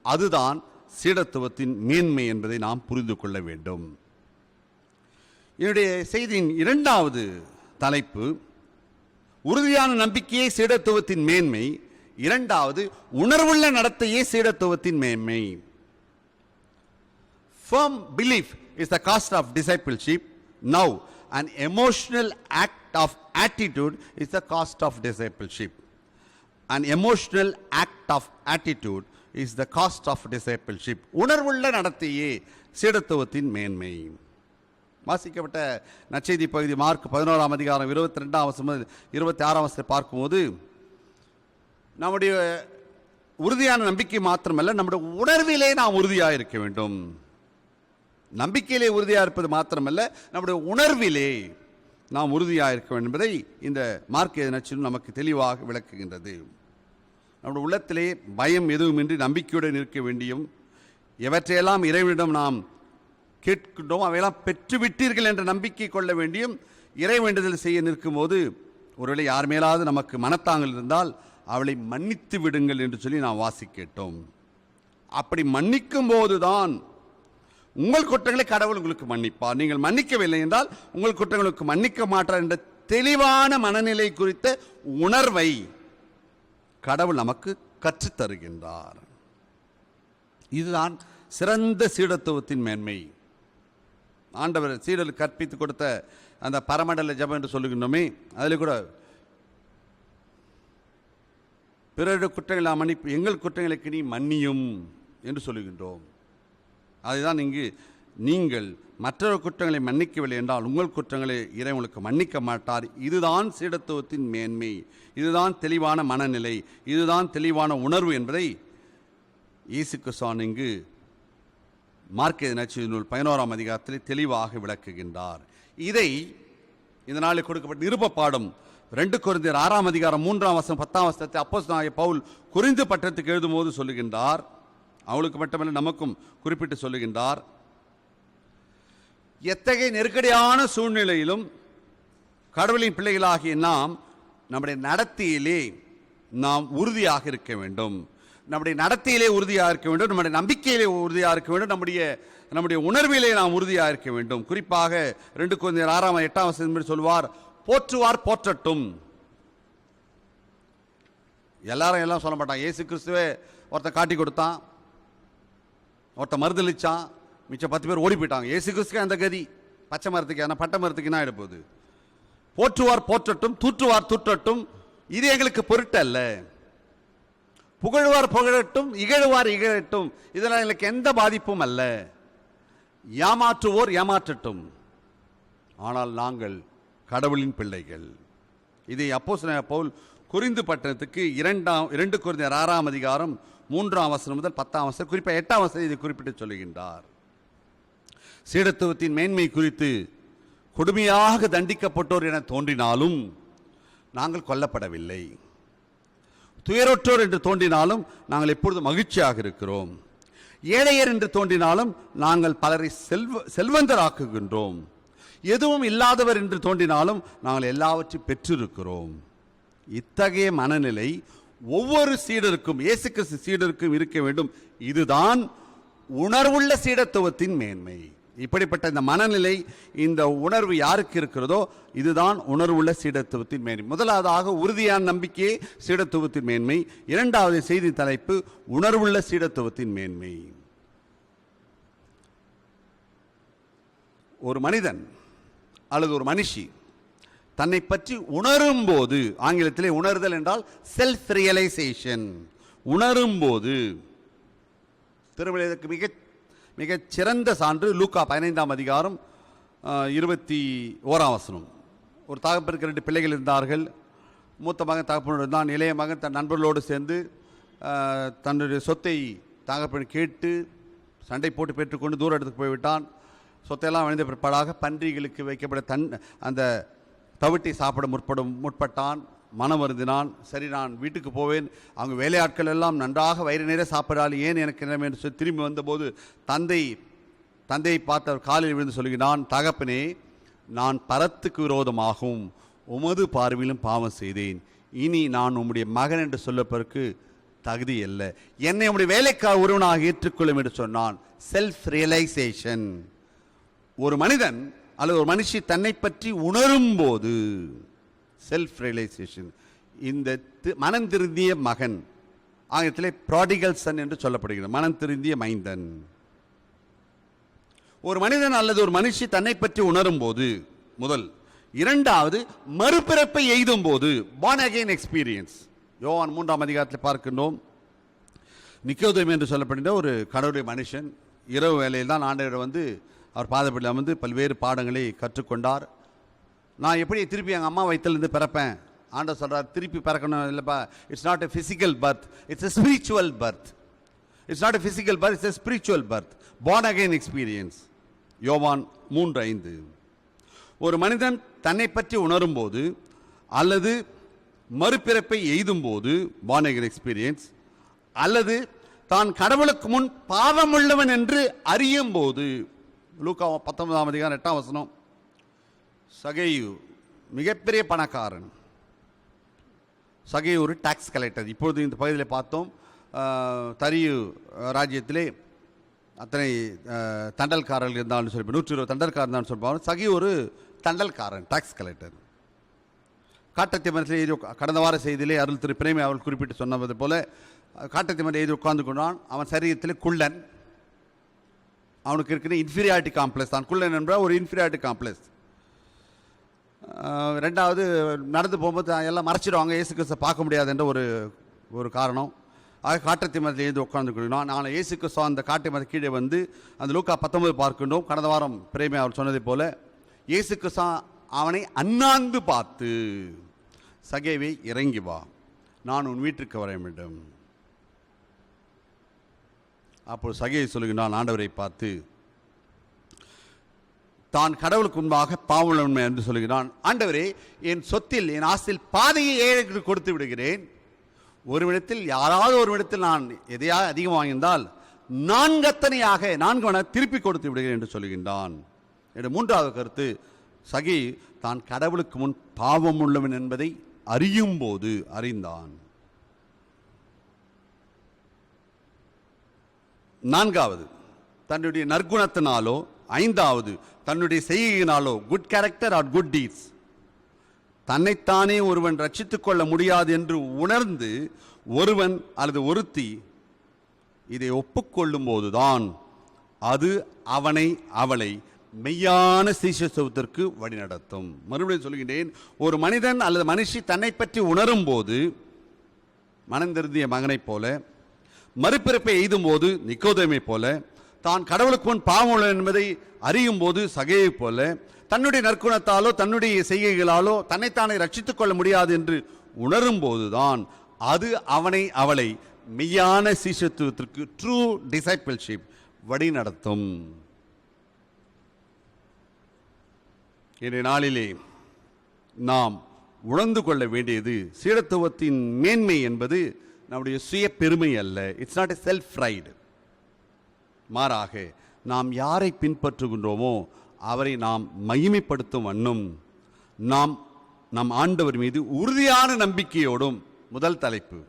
அதுதான் சீடத்துவத்தின் மேன்மை என்பதை நாம் புரிந்து கொள்ள வேண்டும். என்னுடைய செய்தியின் 2வது தலைப்பு, உறுதியான நம்பிக்கையே சீடத்துவத்தின் மேன்மை. 2வது, உணர்வுள்ள நடத்தையே சீடத்துவத்தின் மேன்மை. Firm belief is the cost of discipleship. Now, an emotional act of attitude is the cost of discipleship. An emotional act of attitude is the cost of discipleship. உணர்வுள்ள நடத்தையே சீடத்துவத்தின் மேன்மை. வாசிக்கப்பட்ட நற்செய்தி பகுதி மார்க் 11ஆம் அதிகாரம் 22ஆம் வசனம் 26ஆம் வசனத்தை பார்க்கும்போது நம்முடைய உறுதியான நம்பிக்கை மாத்திரமல்ல, நம்முடைய உணர்விலே நாம் உறுதியாக இருக்க வேண்டும். நம்பிக்கையிலே உறுதியாக இருப்பது மாத்திரமல்ல, நம்முடைய உணர்விலே நாம் உறுதியாக இருக்க வேண்டும் என்பதை இந்த மார்க் நற்செய்தி நமக்கு தெளிவாக விளக்குகின்றது. நம்முடைய உள்ளத்திலே பயம் எதுவுமின்றி நம்பிக்கையுடன் இருக்க வேண்டியும், எவற்றையெல்லாம் இறைவனிடம் நாம் கேட்கின்றோம் அவையெல்லாம் பெற்றுவிட்டீர்கள் என்ற நம்பிக்கை கொள்ள வேண்டியும், இறை வேண்டுதல் செய்ய நிற்கும் போது ஒருவேளை யார் மேலாவது நமக்கு மனத்தாங்கல் இருந்தால் அவளை மன்னித்து விடுங்கள் என்று சொல்லி நாம் வாசிக்கேட்டோம். அப்படி மன்னிக்கும் போதுதான் உங்கள் குற்றங்களை கடவுள் உங்களுக்கு மன்னிப்பார். நீங்கள் மன்னிக்கவில்லை என்றால் உங்கள் குற்றங்களுக்கு மன்னிக்க மாட்டார் என்ற தெளிவான மனநிலை குறித்த உணர்வை கடவுள் நமக்கு கற்றுத் தருகின்றார். இதுதான் சிறந்த சீடத்துவத்தின் மேன்மை. ஆண்டவர் சீடர் கற்பித்து கொடுத்த அந்த பரமண்டல ஜெபம் என்று சொல்லுகின்றோமே, அதில் கூட பிறருடைய குற்றங்களை மன்னிப்பு, எங்கள் குற்றங்களுக்கு நீ மன்னியும் என்று சொல்லுகின்றோம். அதுதான் இங்கு நீங்கள் மற்றொரு குற்றங்களை மன்னிக்கவில்லை என்றால் உங்கள் குற்றங்களை இறைவனுக்கு மன்னிக்க மாட்டார். இதுதான் சீடத்துவத்தின் மேன்மை, இதுதான் தெளிவான மனநிலை, இதுதான் தெளிவான உணர்வு என்பதை இயேசு கிறிஸ்து இங்கு மார்க் நற்செய்தி நூல் 11ஆம் அதிகாரத்தில் தெளிவாக விளக்குகின்றார். இதை இந்த நாளில் கொடுக்கப்பட்ட நிருப பாடம் 2 கொரிந்தியர் 6ஆம் அதிகாரம் 3ஆம் வசனம் 10ஆம் வசனத்தை அப்போஸ்தலனாகிய பவுல் கொரிந்து பட்டணத்துக்கு எழுதும் போது சொல்லுகின்றார். அவளுக்கு மட்டுமல்ல நமக்கும் குறிப்பிட்டு சொல்லுகின்றார். எத்தகைய நெருக்கடியான சூழ்நிலையிலும் கடவுளின் பிள்ளைகளாகிய நாம் நம்முடைய நடத்தையிலே நாம் உறுதியாக இருக்க வேண்டும். நம்முடைய நடத்தையிலே உறுதியாக இருக்க வேண்டும், நம்முடைய நம்பிக்கையிலே உறுதியாக இருக்க வேண்டும், நம்முடைய உணர்விலே நாம் உறுதியாக இருக்க வேண்டும். குறிப்பாக 2 கொரிந்தியர் 6ஆம் 8ஆம் வசனம் சொல்வார், போற்றுவார் போற்றட்டும். எல்லாரும் எல்லாம் சொல்ல மாட்டாங்க. இயேசு கிறிஸ்துவே ஒருத்தன் காட்டி கொடுத்தான், ஒருத்தன் மறுதளிச்சான், மிச்சம் 10 பேர் ஓடி போயிட்டாங்க. இயேசு கிறிஸ்துக்கு அந்த கதி. பச்சை மரத்துக்கு ஆனால் பட்டை மரத்துக்கு என்ன எடுப்போது? போற்றுவார் போற்றட்டும், தூற்றுவார் தூற்றட்டும், இது எங்களுக்கு பொருட்டல்ல. புகழ்வார் புகழட்டும், இகழுவார் இகழட்டும், இதனால் எங்களுக்கு எந்த பாதிப்பும் அல்ல. ஏமாற்றுவோர் ஏமாற்றட்டும், ஆனால் நாங்கள் கடவுளின் பிள்ளைகள். இதை அப்போஸ்தலனாகிய பவுல் கொரிந்து பட்டணத்துக்கு 2 கொரிந்தியர் 6ஆம் அதிகாரம் 3ஆம் வசனம் முதல் 10ஆம் வசனம், குறிப்பாக 8ஆம் வசனம் இதை குறிப்பிட்டு சொல்லுகின்றார். சீடத்துவத்தின் மேன்மை குறித்து கொடுமையாக தண்டிக்கப்பட்டோர் என தோன்றினாலும் நாங்கள் கொல்லப்படவில்லை. துயரற்றோர் என்று தோன்றினாலும் நாங்கள் எப்பொழுதும் மகிழ்ச்சியாக இருக்கிறோம். ஏழையர் என்று தோன்றினாலும் நாங்கள் பலரை செல்வந்தராக்குகின்றோம். எதுவும் இல்லாதவர் என்று தோன்றினாலும் நாங்கள் எல்லாவற்றையும் பெற்றிருக்கிறோம். இத்தகைய மனநிலை ஒவ்வொரு சீடருக்கும், இயேசு கிறிஸ்து சீடருக்கும் இருக்க வேண்டும். இதுதான் உணர்வுள்ள சீடத்துவத்தின் மேன்மை. இப்படிப்பட்ட இந்த மனநிலை, இந்த உணர்வு யாருக்கு இருக்கிறதோ இதுதான் உணர்வுள்ள சீடத்துவத்தின் மேன்மை. முதலாவதாக உறுதியான நம்பிக்கையே சீடத்துவத்தின் மேன்மை. இரண்டாவது செய்தி தலைப்பு உணர்வுள்ள சீடத்துவத்தின் மேன்மை. ஒரு மனிதன் அல்லது ஒரு மனுஷி தன்னை பற்றி உணரும் போது, ஆங்கிலத்திலே உணர்தல் என்றால் செல்ஃப் ரியலைசேஷன், உணரும் போது, திருமலைக்கு மிகச் சிறந்த சான்று லூக்கா 15ஆம் அதிகாரம் 21ஆம் வசனம். ஒரு தகப்பனுக்கு 2 பிள்ளைகள் இருந்தார்கள். மூத்த மகன் தகப்பனோடு இருந்தான். இளைய மகன் தன் நண்பர்களோடு சேர்ந்து தன்னுடைய சொத்தை தகப்பன் கேட்டு சண்டை போட்டு பெற்றுக்கொண்டு தூர இடத்துக்கு போய்விட்டான். சொத்தையெல்லாம் வழிந்த பிற்பாடாக பன்றிகளுக்கு வைக்கப்பட அந்த தவிட்டை சாப்பிட முற்பட்டான். மனம் வருந்தினான். சரி, நான் வீட்டுக்கு போவேன், அவங்க வேலையாட்கள் எல்லாம் நன்றாக வயிறு நிறைய சாப்பிடாது, ஏன் எனக்கு நிலைமை என்று சொல்லி திரும்பி வந்தபோது தந்தையை பார்த்து அவர் காலில் விழுந்து சொல்கிறான், தகப்பனே, நான் பரத்துக்கு விரோதமாகவும் உமது பார்வையிலும் பாவம் செய்தேன். இனி நான் உம்முடைய மகன் என்று சொல்லப்பதற்கு தகுதி அல்ல. என்னை உம்முடைய வேலைக்கார ஒருவனாக ஏற்றுக்கொள்ளும் என்று சொன்னான். Self realisation. ஒரு மனிதன் அல்லது ஒரு மனுஷி தன்னை பற்றி உணரும் போது, செல்ஃப் ரியலைசேஷன், இந்த மனம் திருந்திய மகன், ஆங்கிலத்திலே ப்ராடிகல் சன் என்று சொல்லப்படுகிறது, மனம் திருந்திய மைந்தன். ஒரு மனிதன் அல்லது ஒரு மனுஷி தன்னை பற்றி உணரும் போது முதல். இரண்டாவது, மறுபிறப்பை எய்தும் போது, born again எக்ஸ்பீரியன்ஸ். யோவான் 3ஆம் அதிகாரத்தில் பார்க்கின்றோம், நிக்கோதேமு என்று சொல்லப்படுகிற ஒரு கடவுளுடைய மனுஷன் இரவு வேளையில் தான் ஆண்டவர் வந்து அவர் பாதப்படியில் அமர்ந்து பல்வேறு பாடங்களை கற்றுக்கொண்டார். நான் எப்படி திருப்பி எங்கள் அம்மா வயிற்றிலிருந்து பிறப்பேன்? ஆண்டவர் சொல்கிறார், திருப்பி பிறக்கணும் இல்லைப்பா. It's not a physical birth, it's a spiritual birth. It's not a physical birth, it's a spiritual birth. born again experience. யோவான் 3:5. ஒரு மனிதன் தன்னை பற்றி உணரும்போது அல்லது மறுபிறப்பை எய்தும்போது born again எக்ஸ்பீரியன்ஸ், அல்லது தான் கடவுளுக்கு முன் பாவமுள்ளவன் என்று அறியும் போது, லூக்கா 19:8, சகேயு மிகப்பெரிய பணக்காரன். சகேயு ஒரு டாக்ஸ் கலெக்டர். இப்பொழுது இந்த பகுதியில் பார்த்தோம், தரியு ராஜ்யத்திலே அத்தனை தண்டல்காரர்கள் இருந்தாலும் சொல்லி 120 தண்டல்காரர் இருந்தாலும் சொல்லுவாங்க. சகேயு ஒரு தண்டல்காரன், டாக்ஸ் கலெக்டர். காட்டத்தை மரத்தில் எழுதி, கடந்த வார செய்தியிலே அருள் திரு பிரேமி அவர்கள் குறிப்பிட்டு சொன்னது போல காட்டத்தை மரத்தில் எழுதி உட்கார்ந்து கொண்டான். அவன் சரீரத்தில் குள்ளன். அவனுக்கு இருக்கிற இன்ஃபீரியாரிட்டி காம்ப்ளெக்ஸ் தான். குள்ளன் என்ற ஒரு இன்ஃபீரியாரிட்டி காம்ப்ளெக்ஸ். ரெண்டாவது, நடந்து போகும்போது எல்லாம் மறைச்சிடுவாங்க, இயேசு கிறிஸ்துவை பார்க்க முடியாது என்ற ஒரு காரணம். ஆக காட்டத்தை மரத்தில் எழுதி உட்கார்ந்து கொள்கிறான். நான் இயேசு கிறிஸ்து அந்த காட்டை மரத்து கீழே வந்து அந்த லூக்கா 19 பார்க்கின்றோம். கடந்த வாரம் பிரேமி அவர் சொன்னதை போல இயேசு கிறிஸ்து அவனை அண்ணாந்து பார்த்து, சகேவே இறங்கி வா, நான் உன் வீட்டிற்கு வர வேண்டும். அப்போது சகேவி சொல்லுகிறான் ஆண்டவரை பார்த்து, தான் கடவுளுக்கு முன்பாக பாவமுள்ளவன் என்று சொல்லுகிறான். ஆண்டவரே, என் சொத்தில், என் ஆஸ்தியில் பாதையை ஏழைக்கு கொடுத்து விடுகிறேன். ஒரு யாராவது ஒரு இடத்தில் நான் எதையாக அதிகம் வாங்கியிருந்தால் 4 அத்தனையாக திருப்பி கொடுத்து விடுகிறேன் என்று சொல்லுகின்றான். என்ற மூன்றாவது கருத்து, சகி தான் கடவுளுக்கு முன் பாவம் உள்ளவன் என்பதை அறியும் போது அறிந்தான். 4வது, தன்னுடைய நற்குணத்தினாலோ, 5வது தன்னுடைய செய்கையினாலோ, good character or good deeds, தன்னைத்தானே ஒருவன் ரட்சித்துக் கொள்ள முடியாது என்று உணர்ந்து ஒருவன் அல்லது ஒருத்தி இதை ஒப்புக்கொள்ளும் போதுதான் அது அவனை அவளை மெய்யான சீஷத்துவத்திற்கு வழிநடத்தும். மறுபடியும் சொல்கின்றேன், ஒரு மனிதன் அல்லது மனுஷி தன்னை பற்றி உணரும் போது மனந்திருந்திய மகனைப் போல, மறுபிறப்பை எய்தும் போது நிக்கோதேமை போல, தான் கடவுளுக்கு முன் பாவம் என்பதை அறியும் போது சகேயை போல, தன்னுடைய நற்குணத்தாலோ தன்னுடைய செய்கைகளாலோ தன்னைத்தானே ரட்சித்துக் கொள்ள முடியாது என்று உணரும் போதுதான் அது அவனை அவளை மெய்யான சீஷத்துவத்திற்கு, ட்ரூ டிசைபிள்ஷிப், வழி நடத்தும். இன்றைய நாளிலே நாம் உணர்ந்து கொள்ள வேண்டியது, சீடத்துவத்தின் மேன்மை என்பது நம்முடைய சுய பெருமை அல்ல. It's not a self ride. மாறாக நாம் யாரை பின்பற்றுகின்றோமோ அவரை நாம் மகிமைப்படுத்தும் வண்ணம் நாம் நம் ஆண்டவர் மீது உறுதியான நம்பிக்கையோடும், முதல் தலைப்பு,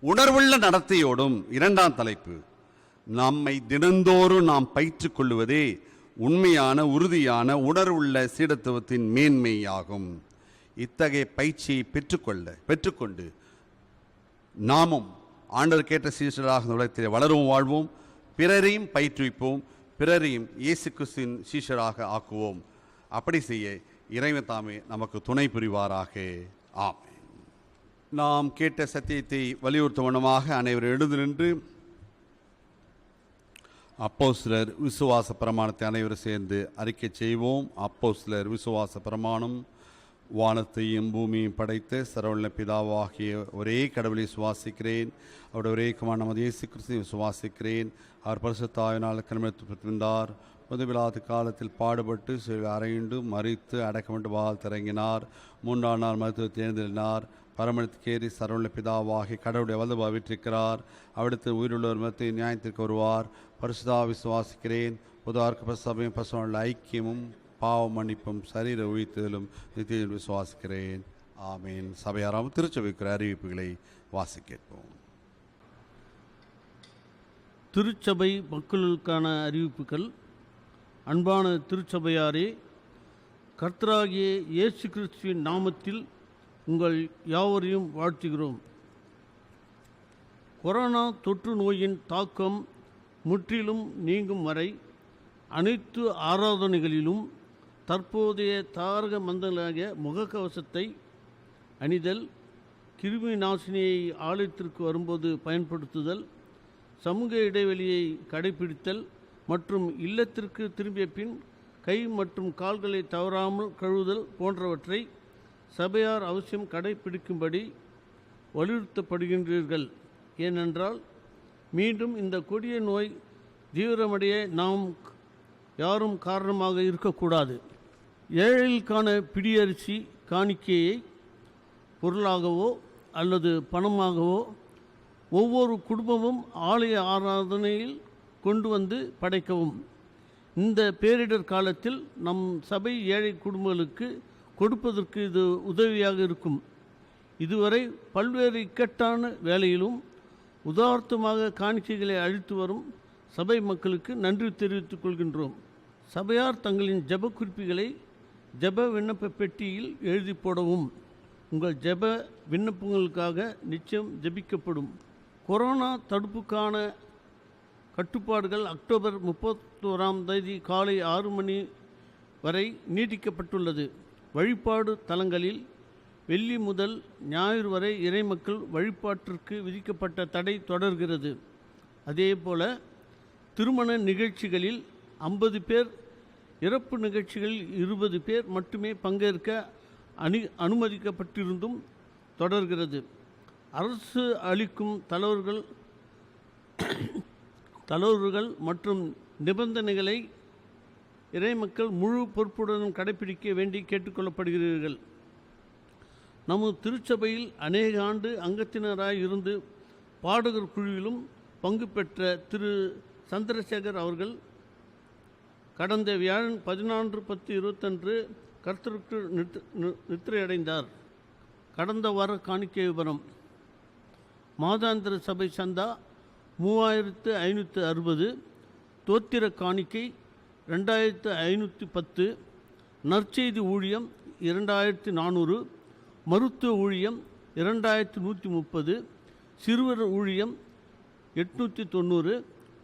உணர்வுள்ள நடத்தையோடும், 2ஆம் தலைப்பு, நம்மை தினந்தோறும் நாம் பயிற்றுக் கொள்வதே உண்மையான உறுதியான உணர்வுள்ள சீடத்துவத்தின் மேன்மையாகும். இத்தகைய பயிற்சியை பெற்றுக்கொண்டு நாமும் ஆண்டவர் கேட்ட சீஷராக உலகத்தில் வளரும், வாழ்வோம், பிறரையும் பயிற்றுவிப்போம், பிறரையும் இயேசு கிறிஸ்துவின் சீஷராக ஆக்குவோம். அப்படி செய்ய இறைவன் தாமே நமக்கு துணை புரிவாராக. ஆமென். நாம் கேட்ட சத்தியத்தை வலியுறுத்தும் வண்ணமாக அனைவரும் எழுந்து நின்று அப்போஸ்தலர் விசுவாச பிரமாணத்தை அனைவரும் சேர்ந்து அறிக்கை செய்வோம். அப்போஸ்தலர் விசுவாச பிரமாணம். வானத்தையும் பூமியையும் படைத்த சர்வவல்ல பிதாவாகிய ஒரே கடவுளை விசுவாசிக்கிறேன். அவருடைய ஒரே குமாரன் நமது இயேசு கிறிஸ்துவை விசுவாசிக்கிறேன். அவர் பரிசுத்த ஆவியினால் கனிமத்துவந்தார். முதுவிலாத காலத்தில் பாடுபட்டு அறையுண்டு மறித்து அடக்கமிட்டு வாழ் திறங்கினார். 3ஆம் நாள் மருத்துவத்தை எழுந்தினார். பரமணத்துக்கேறி சர்வவல்ல பிதாவாகிய கடவுளுடைய வலது வீற்றிருக்கிறார். அவிடத்தில் உயிருள்ளவர் மத்திய நியாயத்திற்கு வருவார். பரிசுத்தா விசுவாசிக்கிறேன். பொதுவார்க்க சபையும் பசுவனுள்ள ஐக்கியமும் பாவ மன்னிப்பும் சரீர உயிர்த்தலும் நித்தியம் விசுவாசிக்கிறேன். ஆமீன். சபையாராம் திருச்சபைக்குரிய அறிவிப்புகளை வாசிக்கிறோம். திருச்சபை மக்களுக்கான அறிவிப்புகள். அன்பான திருச்சபையாரே, கர்த்தராகிய இயேசு கிறிஸ்துவின் நாமத்தில் உங்கள் யாவரையும் வாழ்த்துகிறோம். கொரோனா தொற்று நோயின் தாக்கம் முற்றிலும் நீங்கும் வரை அனைத்து ஆராதனைகளிலும் தற்போதைய தாரக மந்தங்களாகிய முகக்கவசத்தை அணிதல், கிருமி நாசினியை ஆலயத்திற்கு வரும்போது பயன்படுத்துதல், சமூக இடைவெளியை கடைபிடித்தல் மற்றும் இல்லத்திற்கு திரும்பிய பின் கை மற்றும் கால்களை தவறாமல் கழுவுதல் போன்றவற்றை சபையார் அவசியம் கடைபிடிக்கும்படி வலியுறுத்தப்படுகின்றீர்கள். ஏனென்றால் மீண்டும் இந்த கொடிய நோய் தீவிரமடைய நாம் யாரும் காரணமாக இருக்கக்கூடாது. ஏழைகளுக்கான பிடியரிசி காணிக்கையை பொருளாகவோ அல்லது பணமாகவோ ஒவ்வொரு குடும்பமும் ஆலய ஆராதனையில் கொண்டு வந்து படைக்கவும். இந்த பேரிடர் காலத்தில் நம் சபை ஏழை குடும்பங்களுக்கு கொடுப்பதற்கு இது உதவியாக இருக்கும். இதுவரை பல்வேறு இக்கட்டான வேளையிலும் உதார்த்தமாக காணிக்கைகளை அளித்து வரும் சபை மக்களுக்கு நன்றி தெரிவித்துக் கொள்கின்றோம். சபையார் தங்களின் ஜெப குறிப்புகளை ஜெப விண்ணப்ப பெட்டியில் எழுதி போடவும். உங்கள் ஜெப விண்ணப்பங்களுக்காக நிச்சயம் ஜெபிக்கப்படும். கொரோனா தடுப்புக்கான கட்டுப்பாடுகள் அக்டோபர் 31 காலை 6 மணி வரை நீட்டிக்கப்பட்டுள்ளது. வழிபாடு தலங்களில் வெள்ளி முதல் ஞாயிறு வரை இறைமக்கள் வழிபாட்டிற்கு விதிக்கப்பட்ட தடை தொடர்கிறது. அதேபோல திருமண நிகழ்ச்சிகளில் 50 பேர், இறப்பு நிகழ்ச்சிகளில் 20 பேர் மட்டுமே பங்கேற்க அனுமதிக்கப்பட்டிருந்தும் தொடர்கிறது. அரசு அளிக்கும் தளர்வுகள் மற்றும் நிபந்தனைகளை இறைமக்கள் முழு பொறுப்புடன் கடைபிடிக்க வேண்டி கேட்டுக்கொள்ளப்படுகிறீர்கள். நமது திருச்சபையில் அநேக ஆண்டு அங்கத்தினராய் இருந்து பாடகர் குழுவிலும் பங்கு பெற்ற திரு சந்திரசேகர் அவர்கள் கடந்த வியாழன் 14/10/20 கர்த்தருக்கு நித்திரையடைந்தார். கடந்த வார காணிக்கை விவரம்: மாதாந்திர சபை சந்தா 3560, தோத்திர காணிக்கை 2510, நற்செய்தி ஊழியம் 2400, மருத்துவ ஊழியம் 2130, சிறுவர் ஊழியம் 890,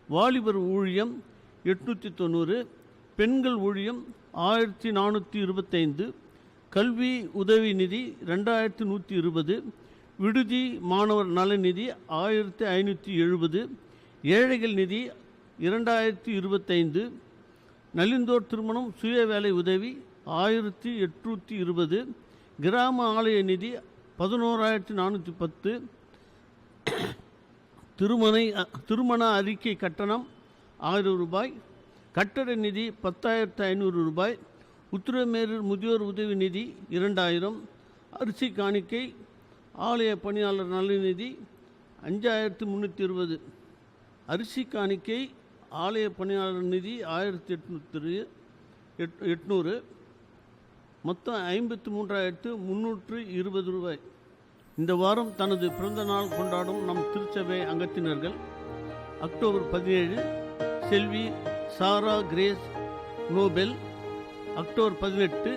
வாலிபர் ஊழியம் 890, பெண்கள் ஊழியம் 1425, கல்வி உதவி நிதி 2120, விடுதி மாணவர் நலநிதி 1570, ஏழைகள் நிதி 2025, நலிந்தோர் திருமணம் சுய வேலை உதவி 1820, கிராம ஆலய நிதி 11410, திருமண அறிக்கை கட்டணம் 1000 ரூபாய், கட்டட நிதி 10,500 ரூபாய், உத்திரமேரூர் முதியோர் உதவி நிதி 2000, அரிசி காணிக்கை ஆலய பணியாளர் நலநிதி 5320, அரிசி காணிக்கை ஆலய பணியாளர் நிதி 1800, மொத்தம் 53,320 ரூபாய். இந்த வாரம் தனது பிறந்த நாள் கொண்டாடும் நம் திருச்சபை அங்கத்தினர்கள்: அக்டோபர் 17 செல்வி Sarah Grace Nobel, October 18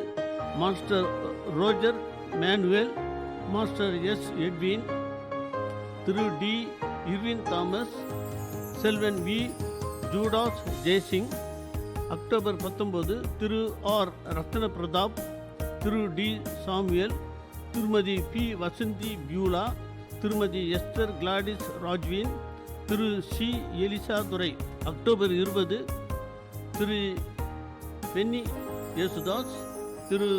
master Roger Manuel, master S Edwin, திரு டி இர்வின் தாமஸ், செல்வன் வி ஜூடாஸ் ஜெய்சிங். அக்டோபர் 19 திரு ஆர் ரத்ன பிரதாப், திரு டி சாமுவேல், திருமதி பி வசந்தி பியூலா, திருமதி எஸ்தர் கிளாடிஸ் ராஜ்வின், திரு சி எலிசா துரை. அக்டோபர் 20 திரு பென்னி யேசுதாஸ், திரு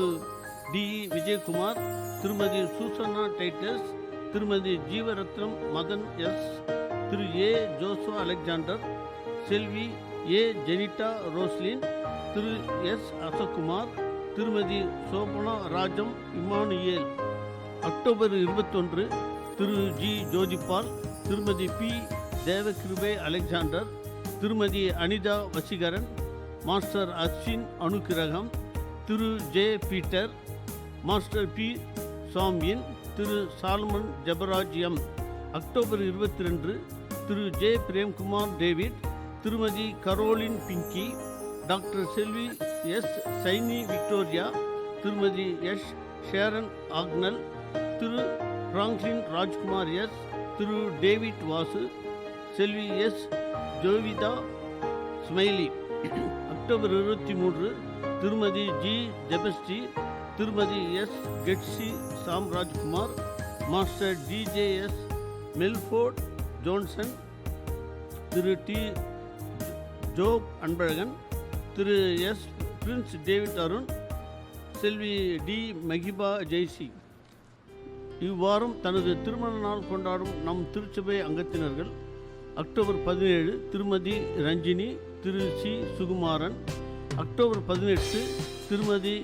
டி விஜயகுமார், திருமதி சூசனா டைட்டஸ், திருமதி ஜீவரத்னம் மதன் எஸ், திரு ஏ ஜோசோ அலெக்சாண்டர், செல்வி A Jenita Roslin, Thiru S Ashokkumar, திருமதி சோபனா ராஜம் இமானுயேல். அக்டோபர் 21 திரு ஜி ஜோதிபால், திருமதி பி தேவகிருபை அலெக்சாண்டர், திருமதி அனிதா வசீகரன், மாஸ்டர் அஸ்வின் அனுக்கிரகம், திரு ஜே பீட்டர், மாஸ்டர் பி சாம்யின், திரு சால்மன் ஜபராஜ் எம். அக்டோபர் 22 திரு ஜே பிரேம்குமார் டேவிட், திருமதி கரோலின் பிங்கி, டாக்டர் செல்வி எஸ் சைனி விக்டோரியா, திருமதி எஸ் ஷேரன் ஆக்னல், திரு பிராங்க்லின் ராஜ்குமார் எஸ், திரு டேவிட் வாசு, செல்வி எஸ் ஜோவிதா ஸ்மைலி. அக்டோபர் 23 திருமதி G ஜெபஸ்டி, திருமதி S Getsy சாம்ராஜ்குமார், master TJS Melford Johnson, திரு D ஜோப் Anbazhagan, திரு S Prince David Arun, செல்வி D மகிபா Jaish. இவ்வாரம் தனது திருமண நாள் கொண்டாடும் நம் திருச்சபை அங்கத்தினர்கள் அக்டோபர் 17 திருமதி ரஞ்சினி, திரு சி சுகுமாரன். அக்டோபர் 18 திருமதி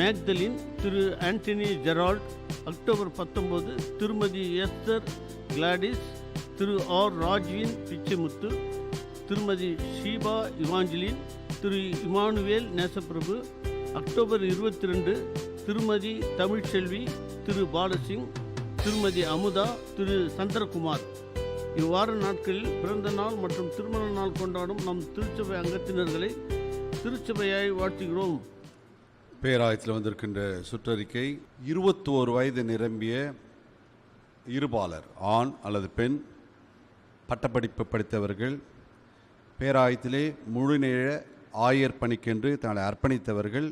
மேக்தலின், திரு ஆண்டனி ஜெரால்ட். அக்டோபர் 19 திருமதி எஸ்தர் கிளாடிஸ், திரு ஆர் ராஜ்வின் பிச்சைமுத்து, திருமதி ஷீபா இவாஞ்சலின், திரு இமானுவேல் நேசப்பிரபு. அக்டோபர் 22 திருமதி தமிழ்ச்செல்வி, திரு பாலசிங், திருமதி அமுதா, திரு சந்திரகுமார். இவ்வார நாட்களில் பிறந்த நாள் மற்றும் திருமண நாள் கொண்டாடும் நம் திருச்சபை அங்கத்தினர்களை திருச்சபையாய் வாழ்த்துகிறோம். பேராயத்தில் வந்திருக்கின்ற சுற்றறிக்கை: 21 வயது நிரம்பிய இருபாலர், ஆண் அல்லது பெண், பட்டப்படிப்பு படித்தவர்கள், பேராயத்திலே முழுநேர ஆயர் பணிக்கென்று தங்களை அர்ப்பணித்தவர்கள்